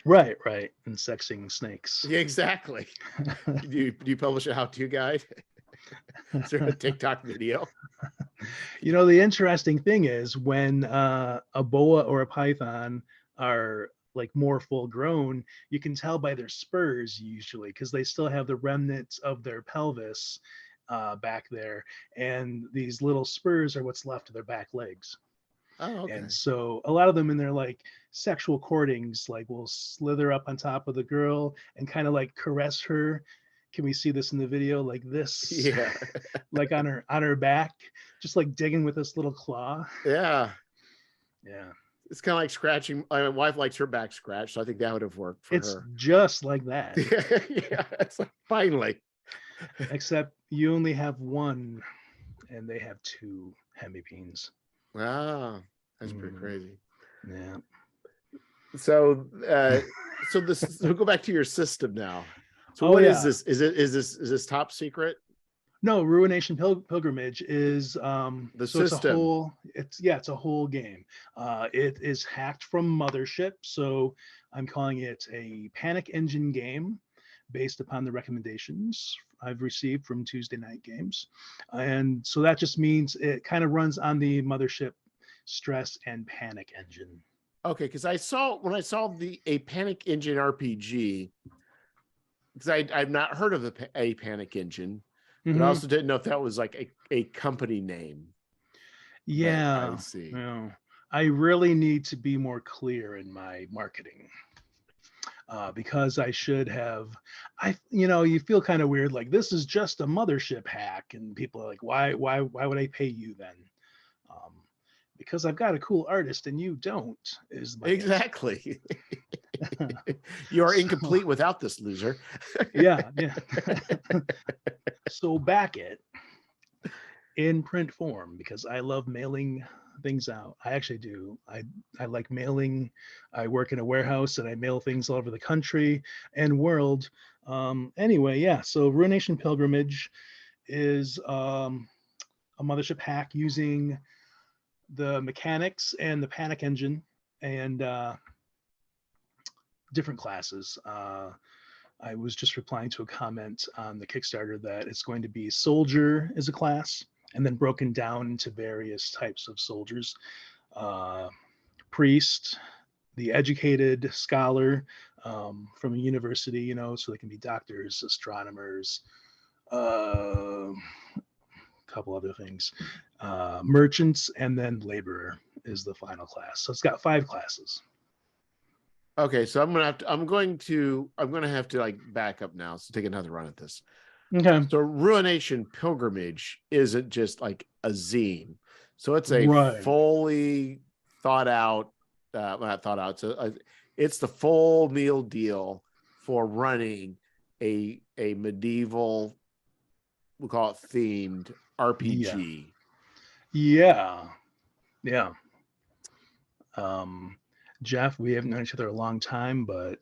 Right. And sexing snakes. Yeah, exactly. Do you publish a how-to guide? Is there a TikTok video? The interesting thing is when a boa or a python are like more full grown, you can tell by their spurs usually, because they still have the remnants of their pelvis back there, and these little spurs are what's left of their back legs. Oh, okay. And so a lot of them in their like sexual courtings, like will slither up on top of the girl and kind of like caress her. Can we see this in the video? Like this, Yeah. like on her back, just like digging with this little claw. Yeah. It's kind of like scratching. My wife likes her back scratched, so I think that would have worked for her. It's just like that. Yeah, it's like finally. Except you only have one, and they have two hemipenes. Wow, that's pretty crazy. Yeah. So, so go back to your system now. So what is this? Is this top secret? No, Ruination Pilgrimage is the so system. It's a whole game. It is hacked from Mothership, so I'm calling it a panic engine game based upon the recommendations I've received from Tuesday Night Games. And so that just means it kind of runs on the Mothership stress and panic engine. Okay, because when I saw a panic engine RPG, because I've not heard of a panic engine, but I also didn't know if that was like a company name. Yeah, I see. I really need to be more clear in my marketing. Because I should have, you feel kind of weird, like this is just a Mothership hack, and people are like, why would I pay you then? Because I've got a cool artist and you don't, is my exactly. You are incomplete without this loser. Yeah. So back it in print form, because I love mailing things out. I actually do. I like mailing. I work in a warehouse and I mail things all over the country and world. Anyway, yeah. So Ruination Pilgrimage is a Mothership hack using the mechanics and the panic engine and different classes. I was just replying to a comment on the Kickstarter that it's going to be soldier as a class, and then broken down into various types of soldiers. Priest, the educated scholar from a university, so they can be doctors, astronomers, a couple other things, merchants, and then laborer is the final class. So it's got 5 classes. Okay, so I'm going to have to like back up now. So take another run at this. Okay. So Ruination Pilgrimage isn't just like a zine. So it's a fully thought out, not thought out. So it's the full meal deal for running a medieval, we'll call it themed RPG. Yeah. Jeff, we haven't known each other a long time, but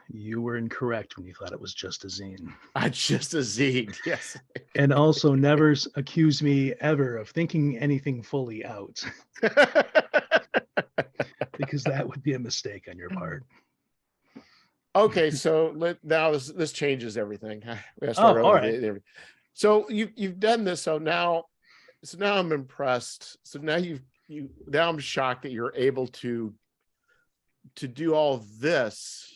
you were incorrect when you thought it was just a zine. Just a zine, yes. And also never accuse me ever of thinking anything fully out. Because that would be a mistake on your part. Okay, so now this changes everything. We start all right. So you've done this, so now I'm impressed. So now now I'm shocked that you're able to do all this.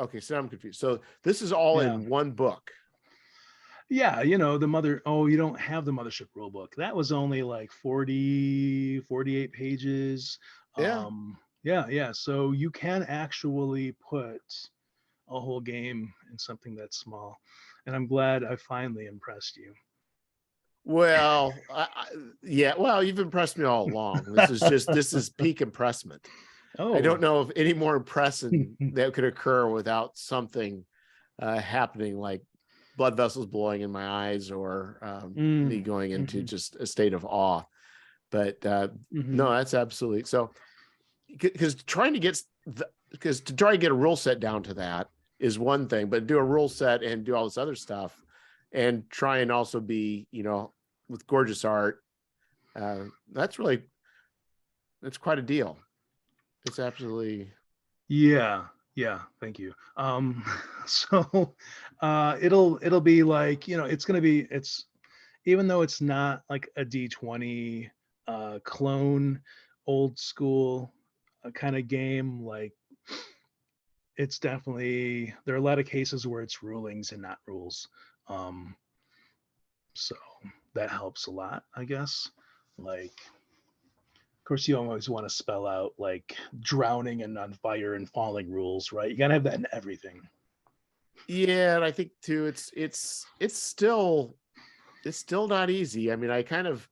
Okay, so now I'm confused. So this is all in one book. Yeah, you don't have the Mothership rulebook. That was only like 48 pages. Yeah. So you can actually put a whole game in something that's small. And I'm glad I finally impressed you. Well, yeah. Well, you've impressed me all along. This is peak impressment. I don't know of any more impressing that could occur without something happening, like blood vessels blowing in my eyes, or me going into just a state of awe. But no, that's absolutely so. Because to try and get a rule set down to that is one thing, but do a rule set and do all this other stuff, and try and also be, with gorgeous art. That's quite a deal. It's absolutely. Yeah. Thank you. So it'll be like, it's even though it's not like a D20 clone, old school kind of game, like it's definitely, there are a lot of cases where it's rulings and not rules. So that helps a lot, I guess. Like, of course, you always want to spell out like drowning and on fire and falling rules, right? You gotta have that in everything. Yeah, and I think too, it's still not easy. I mean, I kind of,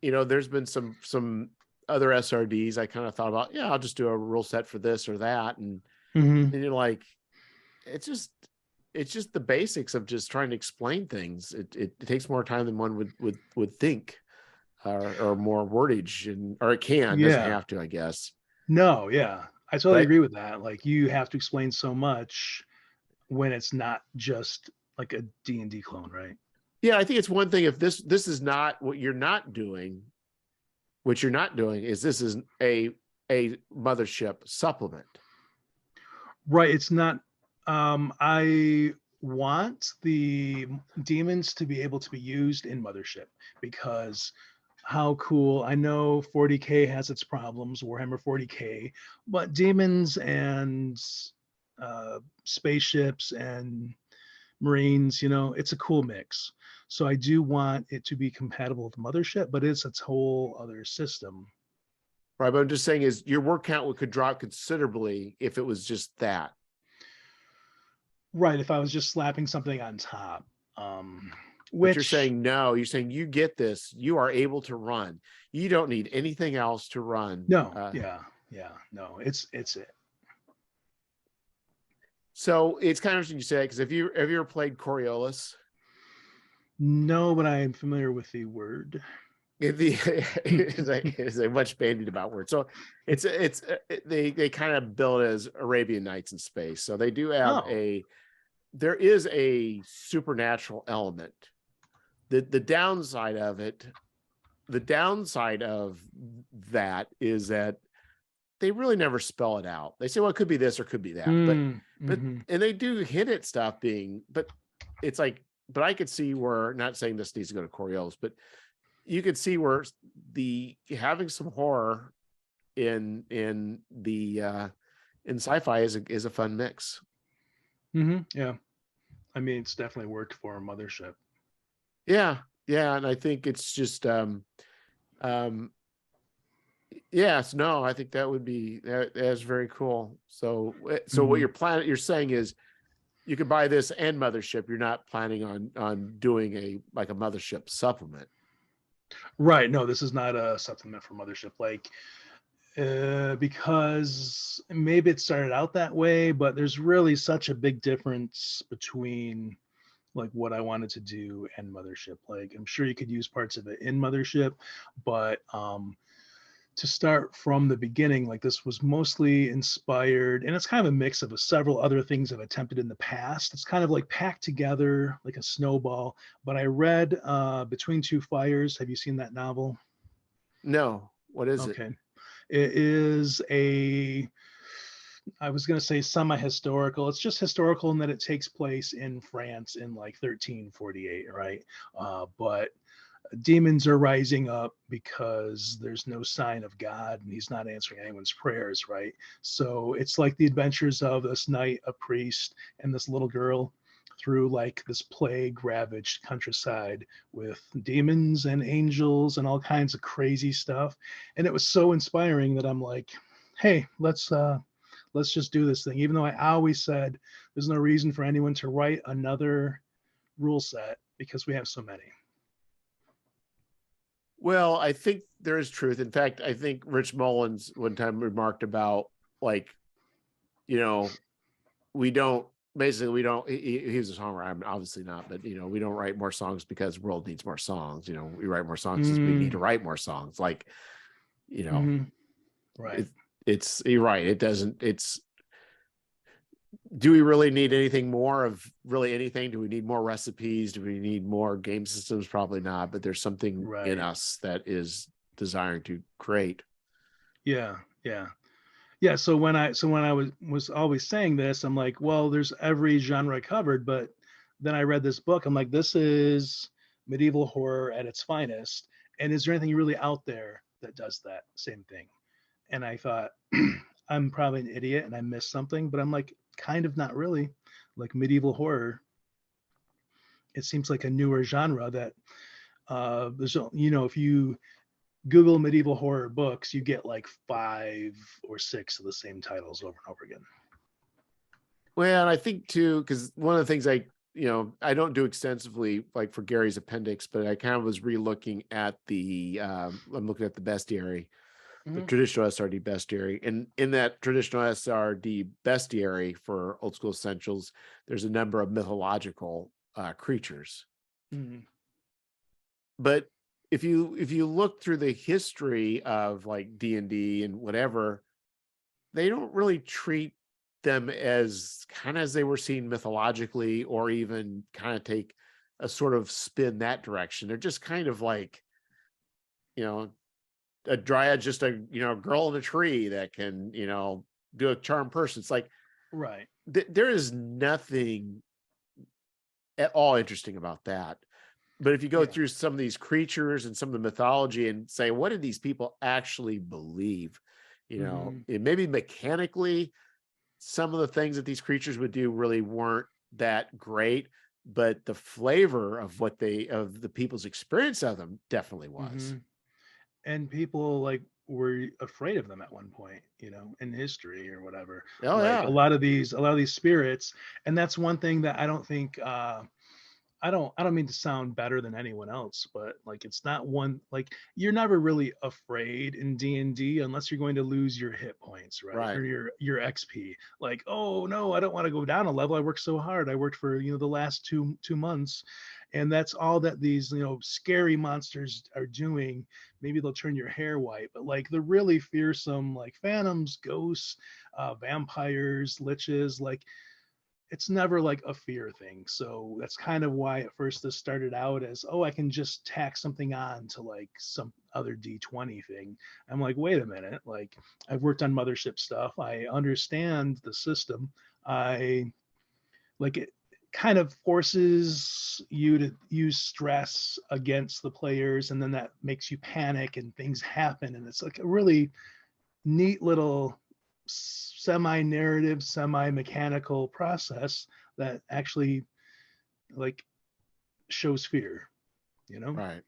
there's been some other SRDs I kind of thought about. Yeah, I'll just do a rule set for this or that, and you're like, it's just the basics of just trying to explain things. It takes more time than one would think, or more wordage, or it can. Doesn't have to, I guess. No, yeah, I totally agree with that. Like, you have to explain so much when it's not just like a D&D clone, right? Yeah, I think it's one thing if this is not what you're not doing. What you're not doing is this is a mothership supplement. Right. It's not. I want the demons to be able to be used in mothership, because how cool. I know 40K has its problems, Warhammer 40K, but demons and spaceships and Marines, it's a cool mix. So I do want it to be compatible with mothership, but it's its whole other system. Right, but I'm just saying is your word count could drop considerably if it was just that. Right, if I was just slapping something on top. But you're saying no, you're saying you get this, you are able to run. You don't need anything else to run. No, no, it's it. So it's kind of interesting you say, because have you ever played Coriolis? No, but I am familiar with the word. It's a much bandied about word. So they kind of build it as Arabian Nights in space. So they do have there is a supernatural element. The downside of that is that they really never spell it out. They say, well, it could be this or could be that, but and they do hint at stuff being, but it's like, but I could see where, not saying this needs to go to Coriolis, but you could see where having some horror in sci-fi is a fun mix. Yeah, I mean, it's definitely worked for a mothership. Yeah, and I think it's just yes, no, I think that would be that's very cool. So what you're saying is you could buy this and mothership. You're not planning on doing a mothership supplement. Right. No, this is not a supplement for mothership. Like, because maybe it started out that way, but there's really such a big difference between like what I wanted to do and mothership. Like, I'm sure you could use parts of it in mothership, but to start from the beginning, like this was mostly inspired, and it's kind of a mix of several other things I've attempted in the past. It's kind of like packed together like a snowball. But I read Between Two Fires. Have you seen that novel? No. What is it? Okay. It is I was going to say semi-historical. It's just historical in that it takes place in France in like 1348, right? But demons are rising up because there's no sign of God and he's not answering anyone's prayers, right? So it's like the adventures of this knight, a priest, and this little girl through like this plague ravaged countryside with demons and angels and all kinds of crazy stuff. And it was so inspiring that I'm like, hey, let's just do this thing. Even though I always said there's no reason for anyone to write another rule set because we have so many. Well, I think there is truth. In fact, I think Rich Mullins one time remarked about, like, you know, we don't basically we don't he was a songwriter. I'm obviously not, but we don't write more songs because the world needs more songs. We write more songs because we need to write more songs. Like, Right. You're right. It doesn't, do we really need anything more of really anything? Do we need more recipes? Do we need more game systems? Probably not, but there's something in us that is desiring to create. Yeah. So when I was always saying this, I'm like, well, there's every genre covered, but then I read this book. I'm like, this is medieval horror at its finest. And is there anything really out there that does that same thing? And I thought, I'm probably an idiot and I missed something, but I'm like, kind of not really. Like medieval horror, it seems like a newer genre that there's, if you Google medieval horror books, you get like 5 or 6 of the same titles over and over again. Well, and I think too, because one of the things I don't do extensively, like for Gary's appendix, but I kind of was re-looking at I'm looking at the bestiary, the traditional SRD bestiary. And in that traditional SRD bestiary for Old School Essentials, there's a number of mythological creatures. But if you look through the history of like D&D and whatever, they don't really treat them as kind of as they were seen mythologically, or even kind of take a sort of spin that direction. They're just kind of like, a dryad, just a girl in a tree that can do a charm person. It's like, right. There is nothing at all interesting about that. But if you go through some of these creatures and some of the mythology and say, what did these people actually believe? It maybe mechanically some of the things that these creatures would do really weren't that great, but the flavor of the people's experience of them definitely was. And people like were afraid of them at one point, in history or whatever. Oh, like yeah. a lot of these spirits. And that's one thing that I don't think I don't mean to sound better than anyone else, but like it's not one, like you're never really afraid in D&D unless you're going to lose your hit points, right? Or your XP. Like, oh no, I don't want to go down a level. I worked so hard. I worked for the last two months, and that's all that these scary monsters are doing. Maybe they'll turn your hair white, but like the really fearsome like phantoms, ghosts, vampires, liches, like it's never like a fear thing. So that's kind of why at first this started out as, oh, I can just tack something on to like some other D20 thing. I'm like, wait a minute, like I've worked on mothership stuff, I understand the system. I like it kind of forces you to use stress against the players, and then that makes you panic and things happen, and it's like a really neat little semi-narrative, semi-mechanical process that actually like shows fear, Right.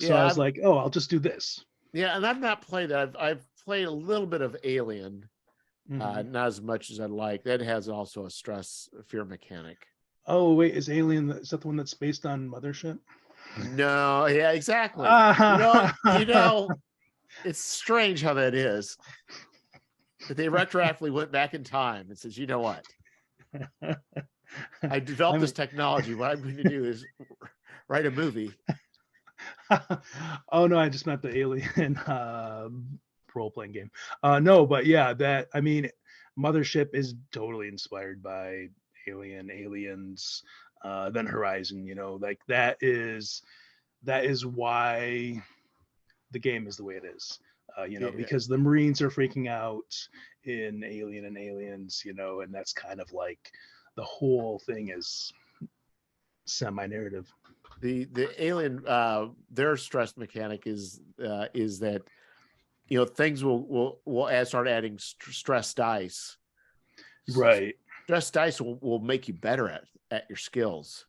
So I was like, oh, I'll just do this. Yeah, and I've not played that. I've played a little bit of Alien, not as much as I'd like. That has also a stress fear mechanic. Oh wait, is Alien, is that the one that's based on Mothership? No, yeah, exactly. It's strange how that is. That they retroactively went back in time and says, you know what? I developed this technology. What I'm going to do is write a movie. Oh no, I just meant the Alien role-playing game. No, but yeah, that, I mean, Mothership is totally inspired by Aliens, then Horizon. Like that is why the game is the way it is. Because the Marines are freaking out in Alien and Aliens, and that's kind of like the whole thing is semi-narrative. The Alien, their stress mechanic is that things will start adding stress dice. Right. Stress dice will make you better at your skills.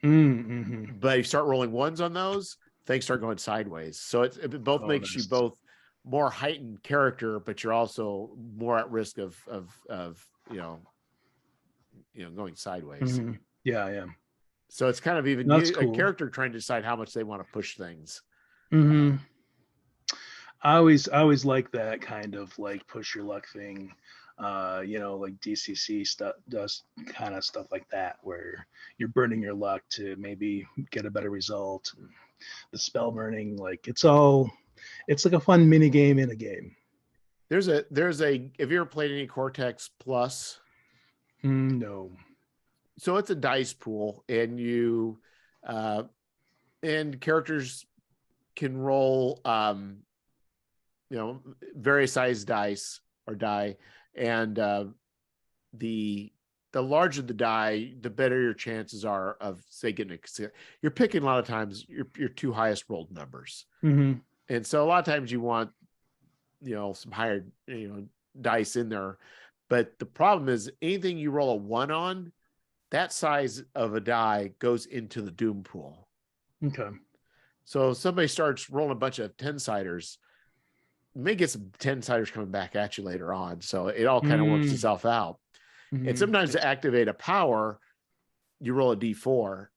But you start rolling ones on those, things start going sideways. So it both makes you both more heightened character, but you're also more at risk of going sideways. Yeah. So it's kind of even That's a cool. character trying to decide how much they want to push things. Mm-hmm. I always like that kind of like push your luck thing. Like DCC stuff does kind of stuff like that, where you're burning your luck to maybe get a better result. The spell burning, like it's like a fun mini game in a game. There's a have you ever played any Cortex Plus? No. So it's a dice pool, and you and characters can roll various size dice or die, and the larger the die, the better your chances are of, say, getting a, you're picking a lot of times your two highest rolled numbers. Mm-hmm. And so a lot of times you want some higher dice in there, but the problem is anything you roll a 1 on, that size of a die goes into the doom pool. Okay. So if somebody starts rolling a bunch of 10-siders, you may get some 10-siders coming back at you later on. So it all kind of works itself out. Mm-hmm. And sometimes to activate a power, you roll a D4,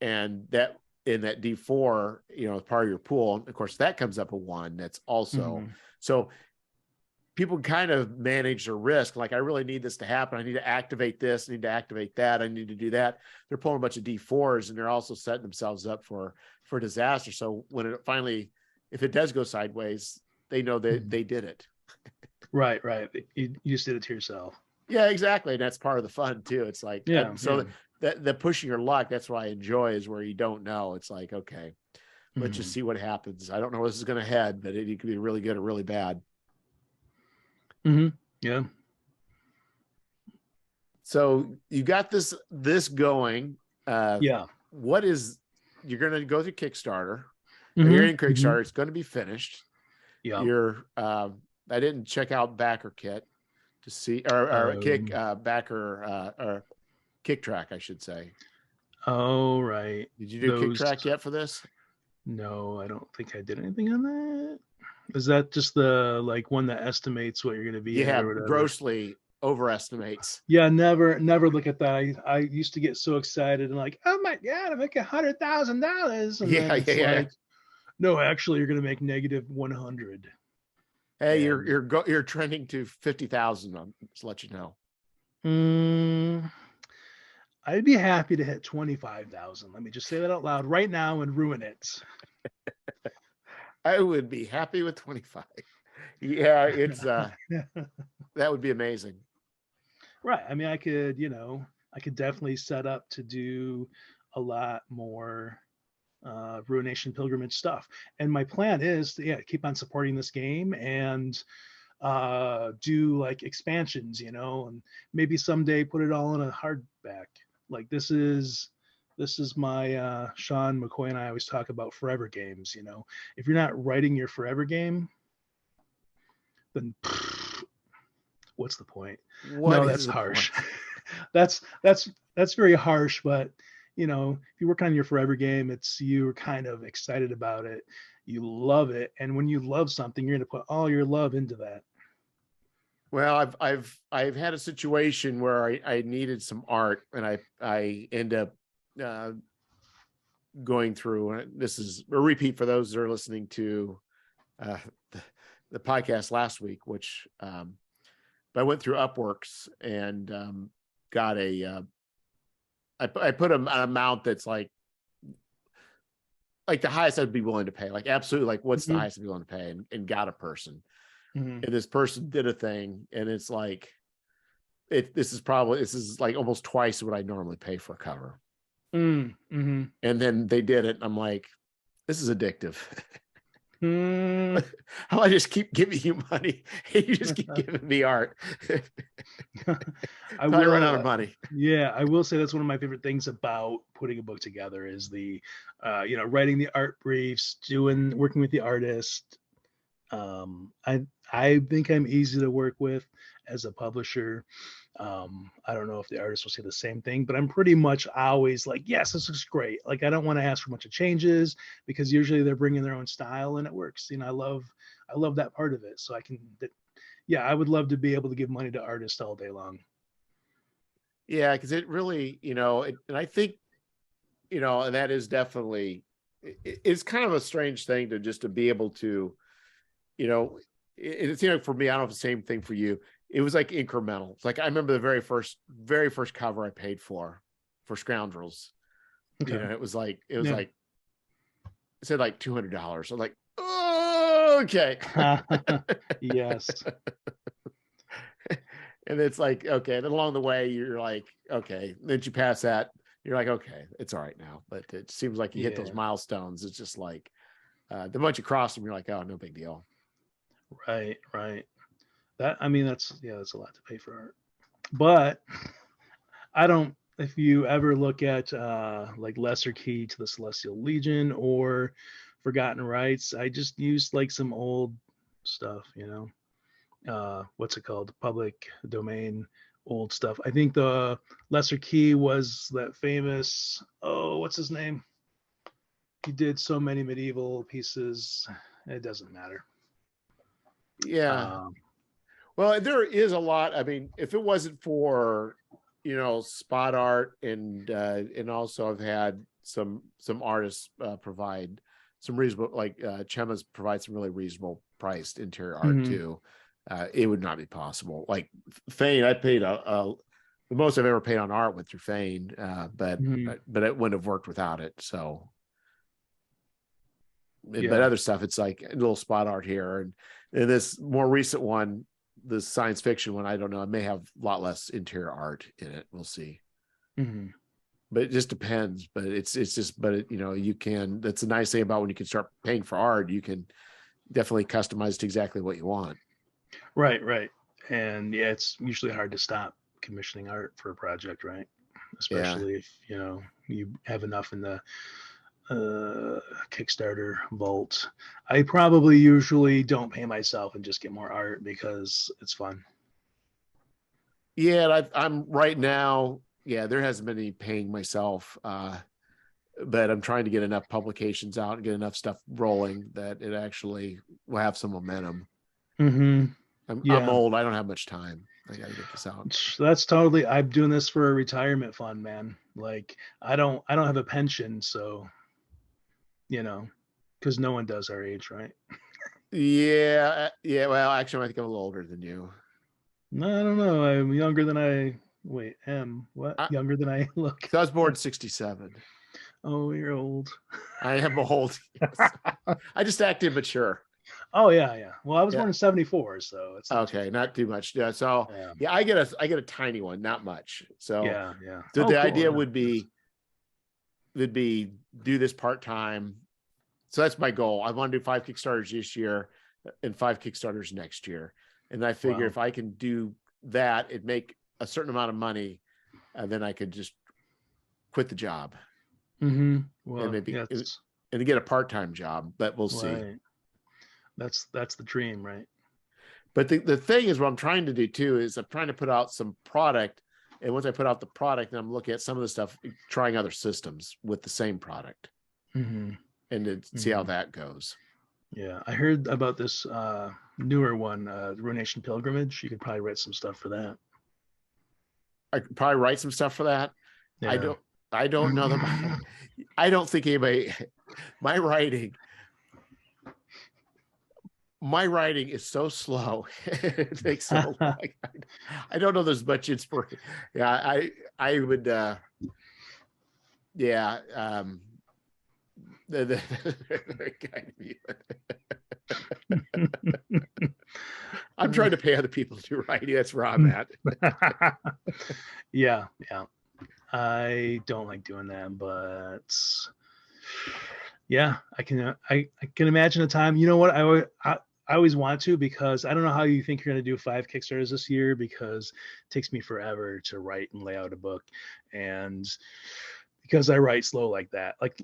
and that in that D4, part of your pool. Of course, that comes up a 1. That's also so people kind of manage their risk. Like, I really need this to happen. I need to activate this. I need to activate that. I need to do that. They're pulling a bunch of D4s, and they're also setting themselves up for disaster. So when it finally, if it does go sideways, they know that they did it. Right. You just did it to yourself. Yeah, exactly. And that's part of the fun too. It's like, the pushing your luck, that's what I enjoy, is where you don't know. It's like, okay, let's just see what happens. I don't know where this is going to head, but it could be really good or really bad. Mm-hmm. Yeah. So you got this going. What is, you're going to go through Kickstarter. You're in Kickstarter. It's going to be finished. Yeah. I didn't check out backer kit to see, or kick backer or kick track, I should say. Oh, right. Did you do kick track yet for this? No, I don't think I did anything on that. Is that just the one that estimates what you're going to be? Yeah, grossly overestimates. Yeah, never look at that. I used to get so excited and like, oh my god, I make $100,000, and then it's no, actually, you're going to make negative 100. Hey, you're trending to 50,000. Just let you know. I'd be happy to hit 25,000. Let me just say that out loud right now and ruin it. I would be happy with 25. Yeah, it's that would be amazing. Right. I mean, I could definitely set up to do a lot more Ruination Pilgrimage stuff. And my plan is to keep on supporting this game and do like expansions, and maybe someday put it all in a hardback. Like this is my Sean McCoy and I always talk about forever games. If you're not writing your forever game, then what's the point? No, that's harsh. that's very harsh, but if you work on your forever game, you're kind of excited about it, you love it, and when you love something, you're going to put all your love into that. Well, I've had a situation where I needed some art, and I end up going through. This is a repeat for those that are listening to the podcast last week, which I went through Upworks and got I put an amount that's like the highest I'd be willing to pay, like absolutely, like what's the highest I'd be willing to pay, and got a person. And this person did a thing, and it's like, this is like almost twice what I normally pay for a cover. And then they did it, and I'm like, this is addictive. I just keep giving you money, and you just keep giving me art. I run out of money. Yeah, I will say that's one of my favorite things about putting a book together is the writing the art briefs, working with the artist. I think I'm easy to work with as a publisher. I don't know if the artist will say the same thing, but I'm pretty much always like, yes, this looks great. Like, I don't want to ask for much of changes, because usually they're bringing their own style and it works. I love that part of it. So I would love to be able to give money to artists all day long. Yeah, because it really, and I think you know, and that is definitely, it's kind of a strange thing to be able to, you know, it's, you know, for me, I don't know if the same thing for you. It was like incremental. It's like, I remember the very first cover I paid for Scoundrels. Okay. You know, it was like, Yeah. it said like $200. I'm like, oh, okay. Yes. And it's like, okay. And then along the way, you're like, okay. Then you pass that, you're like, okay, it's all right now. But it seems like you hit those milestones. It's just like, the moment you cross them, you're like, oh, no big deal. Right. That, I mean, that's a lot to pay for art. But I don't, if you ever look at like Lesser Key to the Celestial Legion or Forgotten Rites, I just used like some old stuff, you know. What's it called? Public domain old stuff. I think the Lesser Key was that famous, oh, what's his name? He did so many medieval pieces. It doesn't matter. Yeah. Well, there is a lot. I mean, if it wasn't for, you know, spot art and also I've had some artists provide some reasonable, like Chema's provide some really reasonable priced interior art too. It would not be possible. Like Fane, I paid the most I've ever paid on art went through Fane, but it wouldn't have worked without it. So, but other stuff, it's like a little spot art here, and this more recent one, the science fiction one, I don't know. It may have a lot less interior art in it. We'll see. But it just depends. But it's just, but it, you know, you can. That's a nice thing about when you can start paying for art. You can definitely customize to exactly what you want. Right. And yeah, it's usually hard to stop commissioning art for a project, right? Especially if, you know, you have enough in the Kickstarter vault. I probably usually don't pay myself and just get more art because it's fun. Yeah, I'm right now. Yeah, there hasn't been any paying myself, but I'm trying to get enough publications out and get enough stuff rolling that it actually will have some momentum. I'm old. I don't have much time. I got to get this out. That's totally. I'm doing this for a retirement fund, man. Like I don't have a pension, so you know, because no one does our age, right? Yeah. Well, actually, I think I'm a little older than you. No, I don't know. I'm younger than I. Wait, younger than I look? So I was born 67. Oh, you're old. I am old. Yes. I just act immature. Oh yeah. Well, I was born in 74, so it's okay, not too much. Yeah. So yeah, I get a tiny one, not much. So yeah. So the idea would be do this part-time. So that's my goal. I want to do 5 Kickstarters this year and 5 Kickstarters next year. And I figure if I can do that, it'd make a certain amount of money, and then I could just quit the job. Well, and maybe and get a part-time job, but we'll see. That's the dream, right? But the thing is, what I'm trying to do too is I'm trying to put out some product, and once I put out the product, then I'm looking at some of the stuff, trying other systems with the same product, and to see how that goes. Yeah, I heard about this newer one, Ruination Pilgrimage. You could probably write some stuff for that. I could probably write some stuff for that. Yeah. I don't know that. I don't think anybody. My writing is so slow. It takes so long. I don't know there's much inspiration. Yeah, I would. Yeah. I'm trying to pay other people to do writing. That's where I'm at. Yeah. I don't like doing that, but yeah, I can imagine a time. You know what? I always want to, because I don't know how you think you're going to do 5 Kickstarters this year, because it takes me forever to write and lay out a book, and because I write slow like that. Like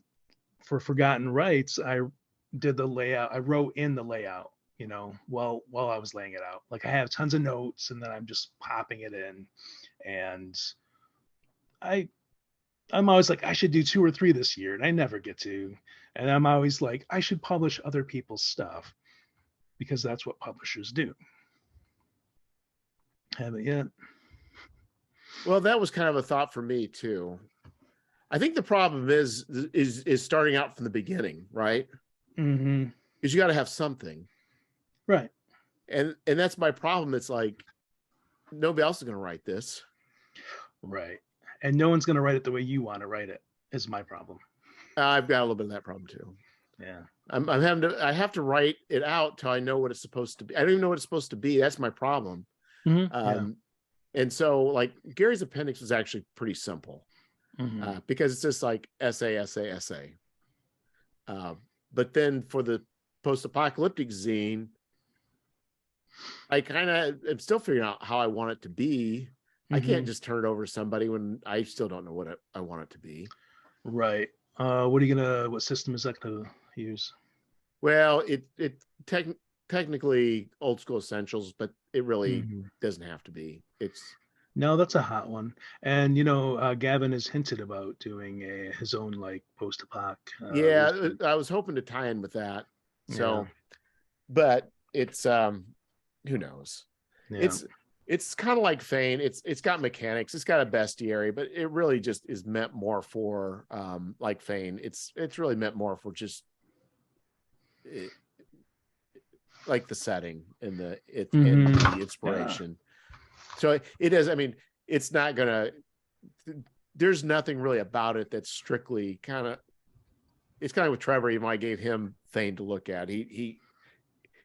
for Forgotten Rites, I did the layout. I wrote in the layout, you know, while I was laying it out. Like I have tons of notes, and then I'm just popping it in, and I'm always like, I should do 2 or 3 this year, and I never get to. And I'm always like, I should publish other people's stuff, because that's what publishers do. Haven't yet. Well, that was kind of a thought for me too. I think the problem is starting out from the beginning, right? Mm-hmm. Because you got to have something, Right? and that's my problem. It's like nobody else is going to write this, right? And no one's going to write it the way you want to write it. Is my problem. I've got a little bit of that problem too. Yeah. I have to write it out till I know what it's supposed to be. I don't even know what it's supposed to be. That's my problem. Mm-hmm. And so like Gary's appendix was actually pretty simple, because it's just like essay. But then for the post-apocalyptic zine, I kind of am still figuring out how I want it to be. I can't just turn it over to somebody when I still don't know what I want it to be. Right. What system is that gonna use? Well, it technically old school essentials, but it really doesn't have to be. No, that's a hot one. And Gavin has hinted about doing his own like post-apoc. I was hoping to tie in with that. So, but it's who knows? Yeah. It's kind of like Fane. It's got mechanics. It's got a bestiary, but it really just is meant more for like Fane. It's really meant more for just like the setting and the inspiration. So it is. I mean, it's not gonna. There's nothing really about it that's strictly kind of. It's kind of with Trevor. Even I gave him Fane to look at. He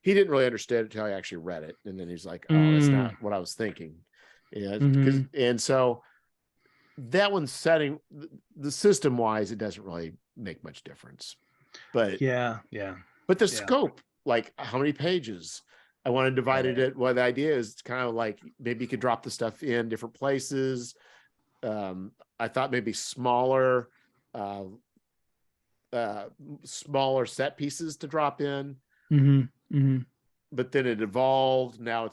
didn't really understand it until I actually read it, and then he's like, "Oh, that's not what I was thinking." Yeah, and so that one's setting the system wise, it doesn't really make much difference. But But the scope, like how many pages? I want to divide it. Well, the idea is kind of like maybe you could drop the stuff in different places. I thought maybe smaller set pieces to drop in. But then it evolved. Now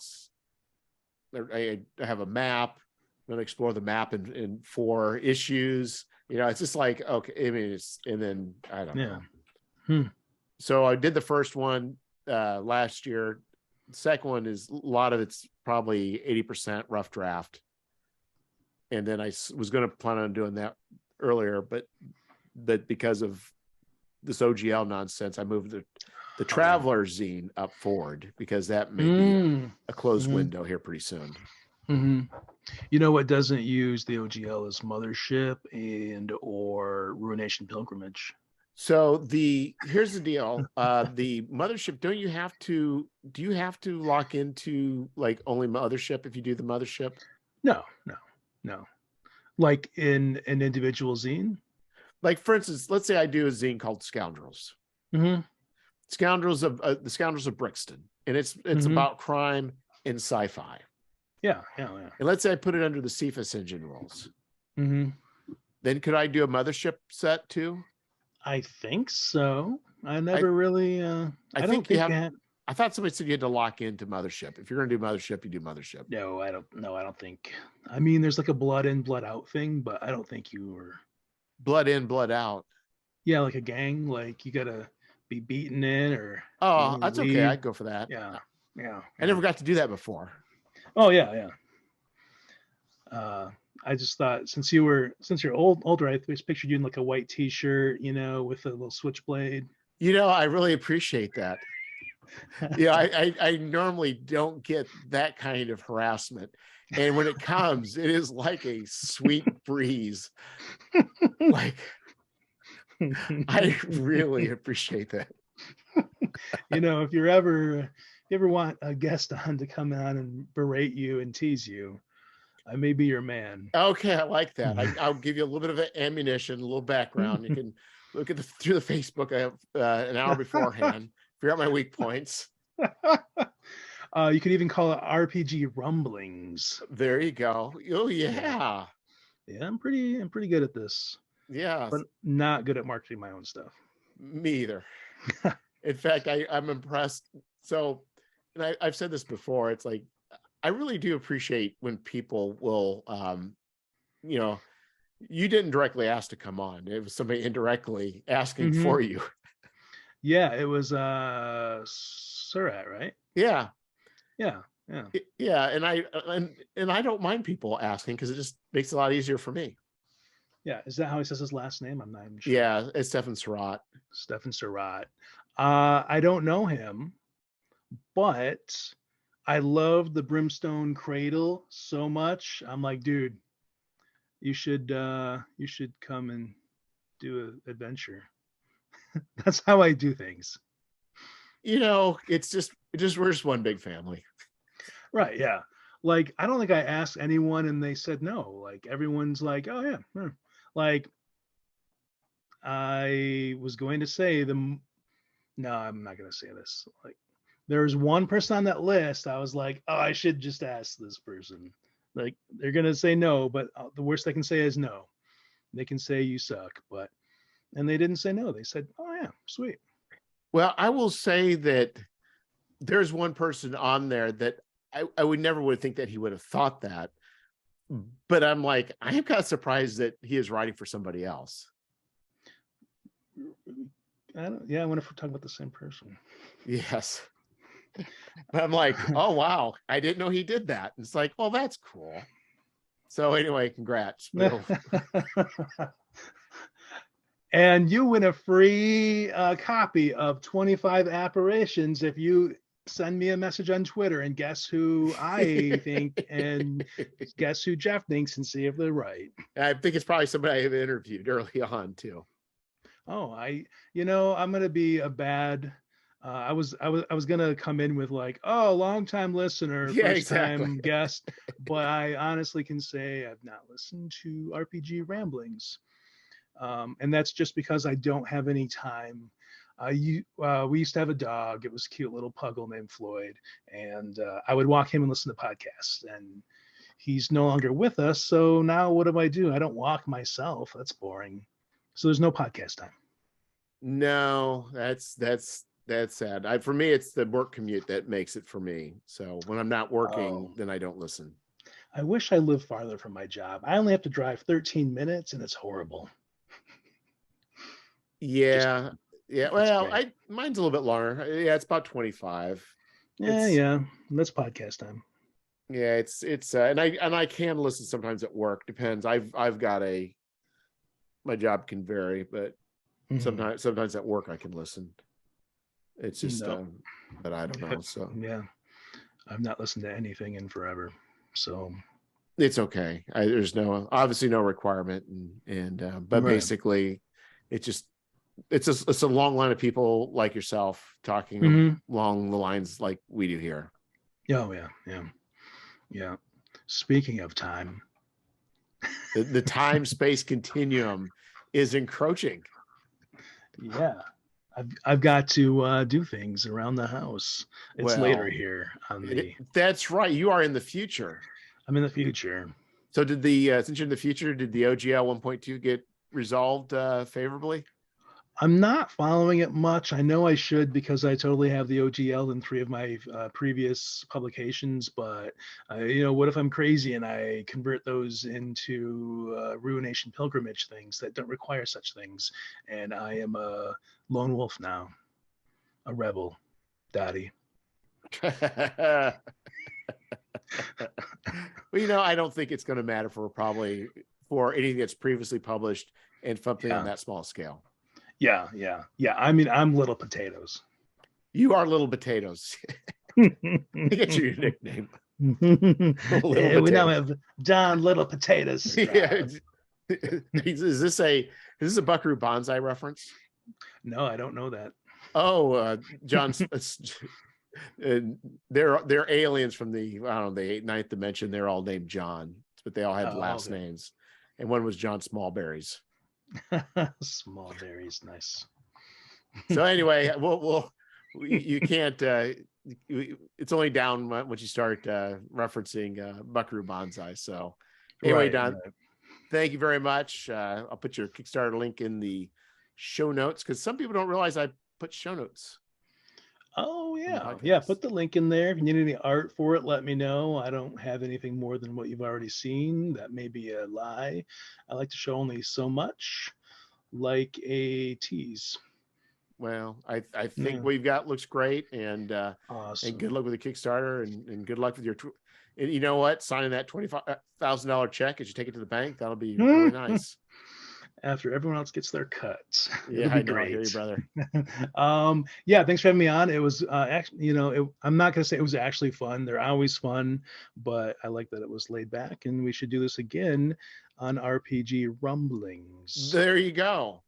I have a map. I'm going to explore the map in 4 issues. It's just like, okay, I mean, and then I don't know. So I did the first one last year. The second one is a lot of it's probably 80% rough draft. And then I was going to plan on doing that earlier, but because of this OGL nonsense, I moved the Traveler zine up forward because that may be a closed window here pretty soon. What doesn't use the OGL is Mothership or Ruination Pilgrimage. So here's the deal. The Mothership, do you have to lock into like only Mothership if you do the Mothership? No. Like in an individual zine? Like for instance, let's say I do a zine called Scoundrels. The Scoundrels of Brixton. And it's about crime and sci-fi. Yeah. And let's say I put it under the Cephas engine rules. Then could I do a Mothership set too? I think so. I never really. I don't think I thought somebody said you had to lock into Mothership. If you're going to do Mothership, you do Mothership. No, I don't. No, I don't think. I mean, there's like a blood in, blood out thing, but I don't think you were. Blood in, blood out. Yeah, like a gang. Like you gotta be beaten in or. Oh, that's leave. Okay. I'd go for that. Yeah. I never got to do that before. Oh yeah. I just thought since you're older, I just pictured you in like a white T-shirt, with a little switchblade. I really appreciate that. I normally don't get that kind of harassment, and when it comes, it is like a sweet breeze. Like, I really appreciate that. If you ever want a guest on to come on and berate you and tease you, I may be your man. Okay, I like that. I'll give you a little bit of ammunition, a little background. You can look at through the Facebook. I have an hour beforehand. Figure out my weak points. You could even call it RPG Rumblings. There you go. Oh yeah. Yeah, I'm pretty good at this. Yeah, but not good at marketing my own stuff. Me either. In fact, I'm impressed. So, and I've said this before. It's like I really do appreciate when people will, you didn't directly ask to come on. It was somebody indirectly asking for you. Yeah, it was Surat, right? Yeah. And I don't mind people asking because it just makes it a lot easier for me. Yeah, is that how he says his last name? I'm not even sure. Yeah, it's Stefan Surratt. Stefan Surratt. I don't know him, but I love the Brimstone Cradle so much. I'm like, dude, you should come and do an adventure. That's how I do things. It's just we're just one big family. Right, yeah. Like, I don't think I asked anyone and they said no. Like, everyone's like, oh yeah. Like, I was going to say no, I'm not going to say this. Like, there's one person on that list. I was like, oh, I should just ask this person. Like, they're going to say no, but the worst they can say is no. They can say you suck, and they didn't say no. They said, oh yeah, sweet. Well, I will say that there's one person on there that I would think that he would have thought that. But I'm like, I am kind of surprised that he is writing for somebody else. I wonder if we're talking about the same person. Yes. But I'm like, oh, wow. I didn't know he did that. It's like, well, that's cool. So anyway, congrats. And you win a free copy of 25 Apparitions if you send me a message on Twitter and guess who I think and guess who Jeff thinks and see if they're right. I think it's probably somebody I have interviewed early on too. Oh, I'm gonna be a bad. I was gonna come in with like, oh, long time listener, first time guest, but I honestly can say I've not listened to RPG Ramblings, and that's just because I don't have any time. We used to have a dog. It was a cute little puggle named Floyd, and I would walk him and listen to podcasts. And he's no longer with us, so now what do? I don't walk myself. That's boring. So there's no podcast time. No, that's sad. For me, it's the work commute that makes it for me. So when I'm not working, then I don't listen. I wish I lived farther from my job. I only have to drive 13 minutes, and it's horrible. Yeah. Well, mine's a little bit longer. Yeah, it's about 25. Yeah. That's podcast time. Yeah, it's and I can listen sometimes at work. Depends. I've got my job can vary, but sometimes at work I can listen. It's just but I don't know. So yeah, I've not listened to anything in forever, so it's okay. There's obviously no requirement, but basically it's a long line of people like yourself talking along the lines like we do here. Oh yeah. Speaking of time, the time space continuum is encroaching. Yeah, I've got to do things around the house. It's later here on that's right. You are in the future. I'm in the future. So did since you're in the future, did the OGL 1.2 get resolved favorably? I'm not following it much. I know I should because I totally have the OGL in 3 of my previous publications. But what if I'm crazy and I convert those into Ruination Pilgrimage things that don't require such things, and I am a lone wolf now, a rebel, daddy. Well, I don't think it's going to matter for anything that's previously published and something on that small scale. Yeah. I mean, I'm Little Potatoes. You are Little Potatoes. Get your nickname. We now have Donn Little Potatoes Stroud. Is this a Buckaroo Banzai reference? No, I don't know that. Oh, John. They're aliens from the 9th dimension. They're all named John, but they all had last names, and one was John Smallberries. Smallberries, nice. So anyway, you can't. It's only down once you start referencing Buckaroo Banzai. So anyway, Don, thank you very much. I'll put your Kickstarter link in the show notes because some people don't realize I put show notes. Oh yeah. Put the link in there. If you need any art for it, let me know. I don't have anything more than what you've already seen. That may be a lie. I like to show only so much, like a tease. Well, I think what you've got looks great, and awesome. And good luck with the Kickstarter, and good luck with your. And you know what? Signing that $25,000 check as you take it to the bank, that'll be really nice. after everyone else gets their cuts. Yeah, It'll be I know. I hear you, great. brother. Yeah, thanks for having me on. It was actually, I'm not gonna say it was actually fun. They're always fun, but I like that it was laid back, and we should do this again on RPG Rumblings. There you go.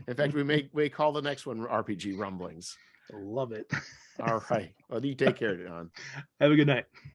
In fact, we call the next one RPG Rumblings. Love it. All right. Well, you take care, Donn. Have a good night.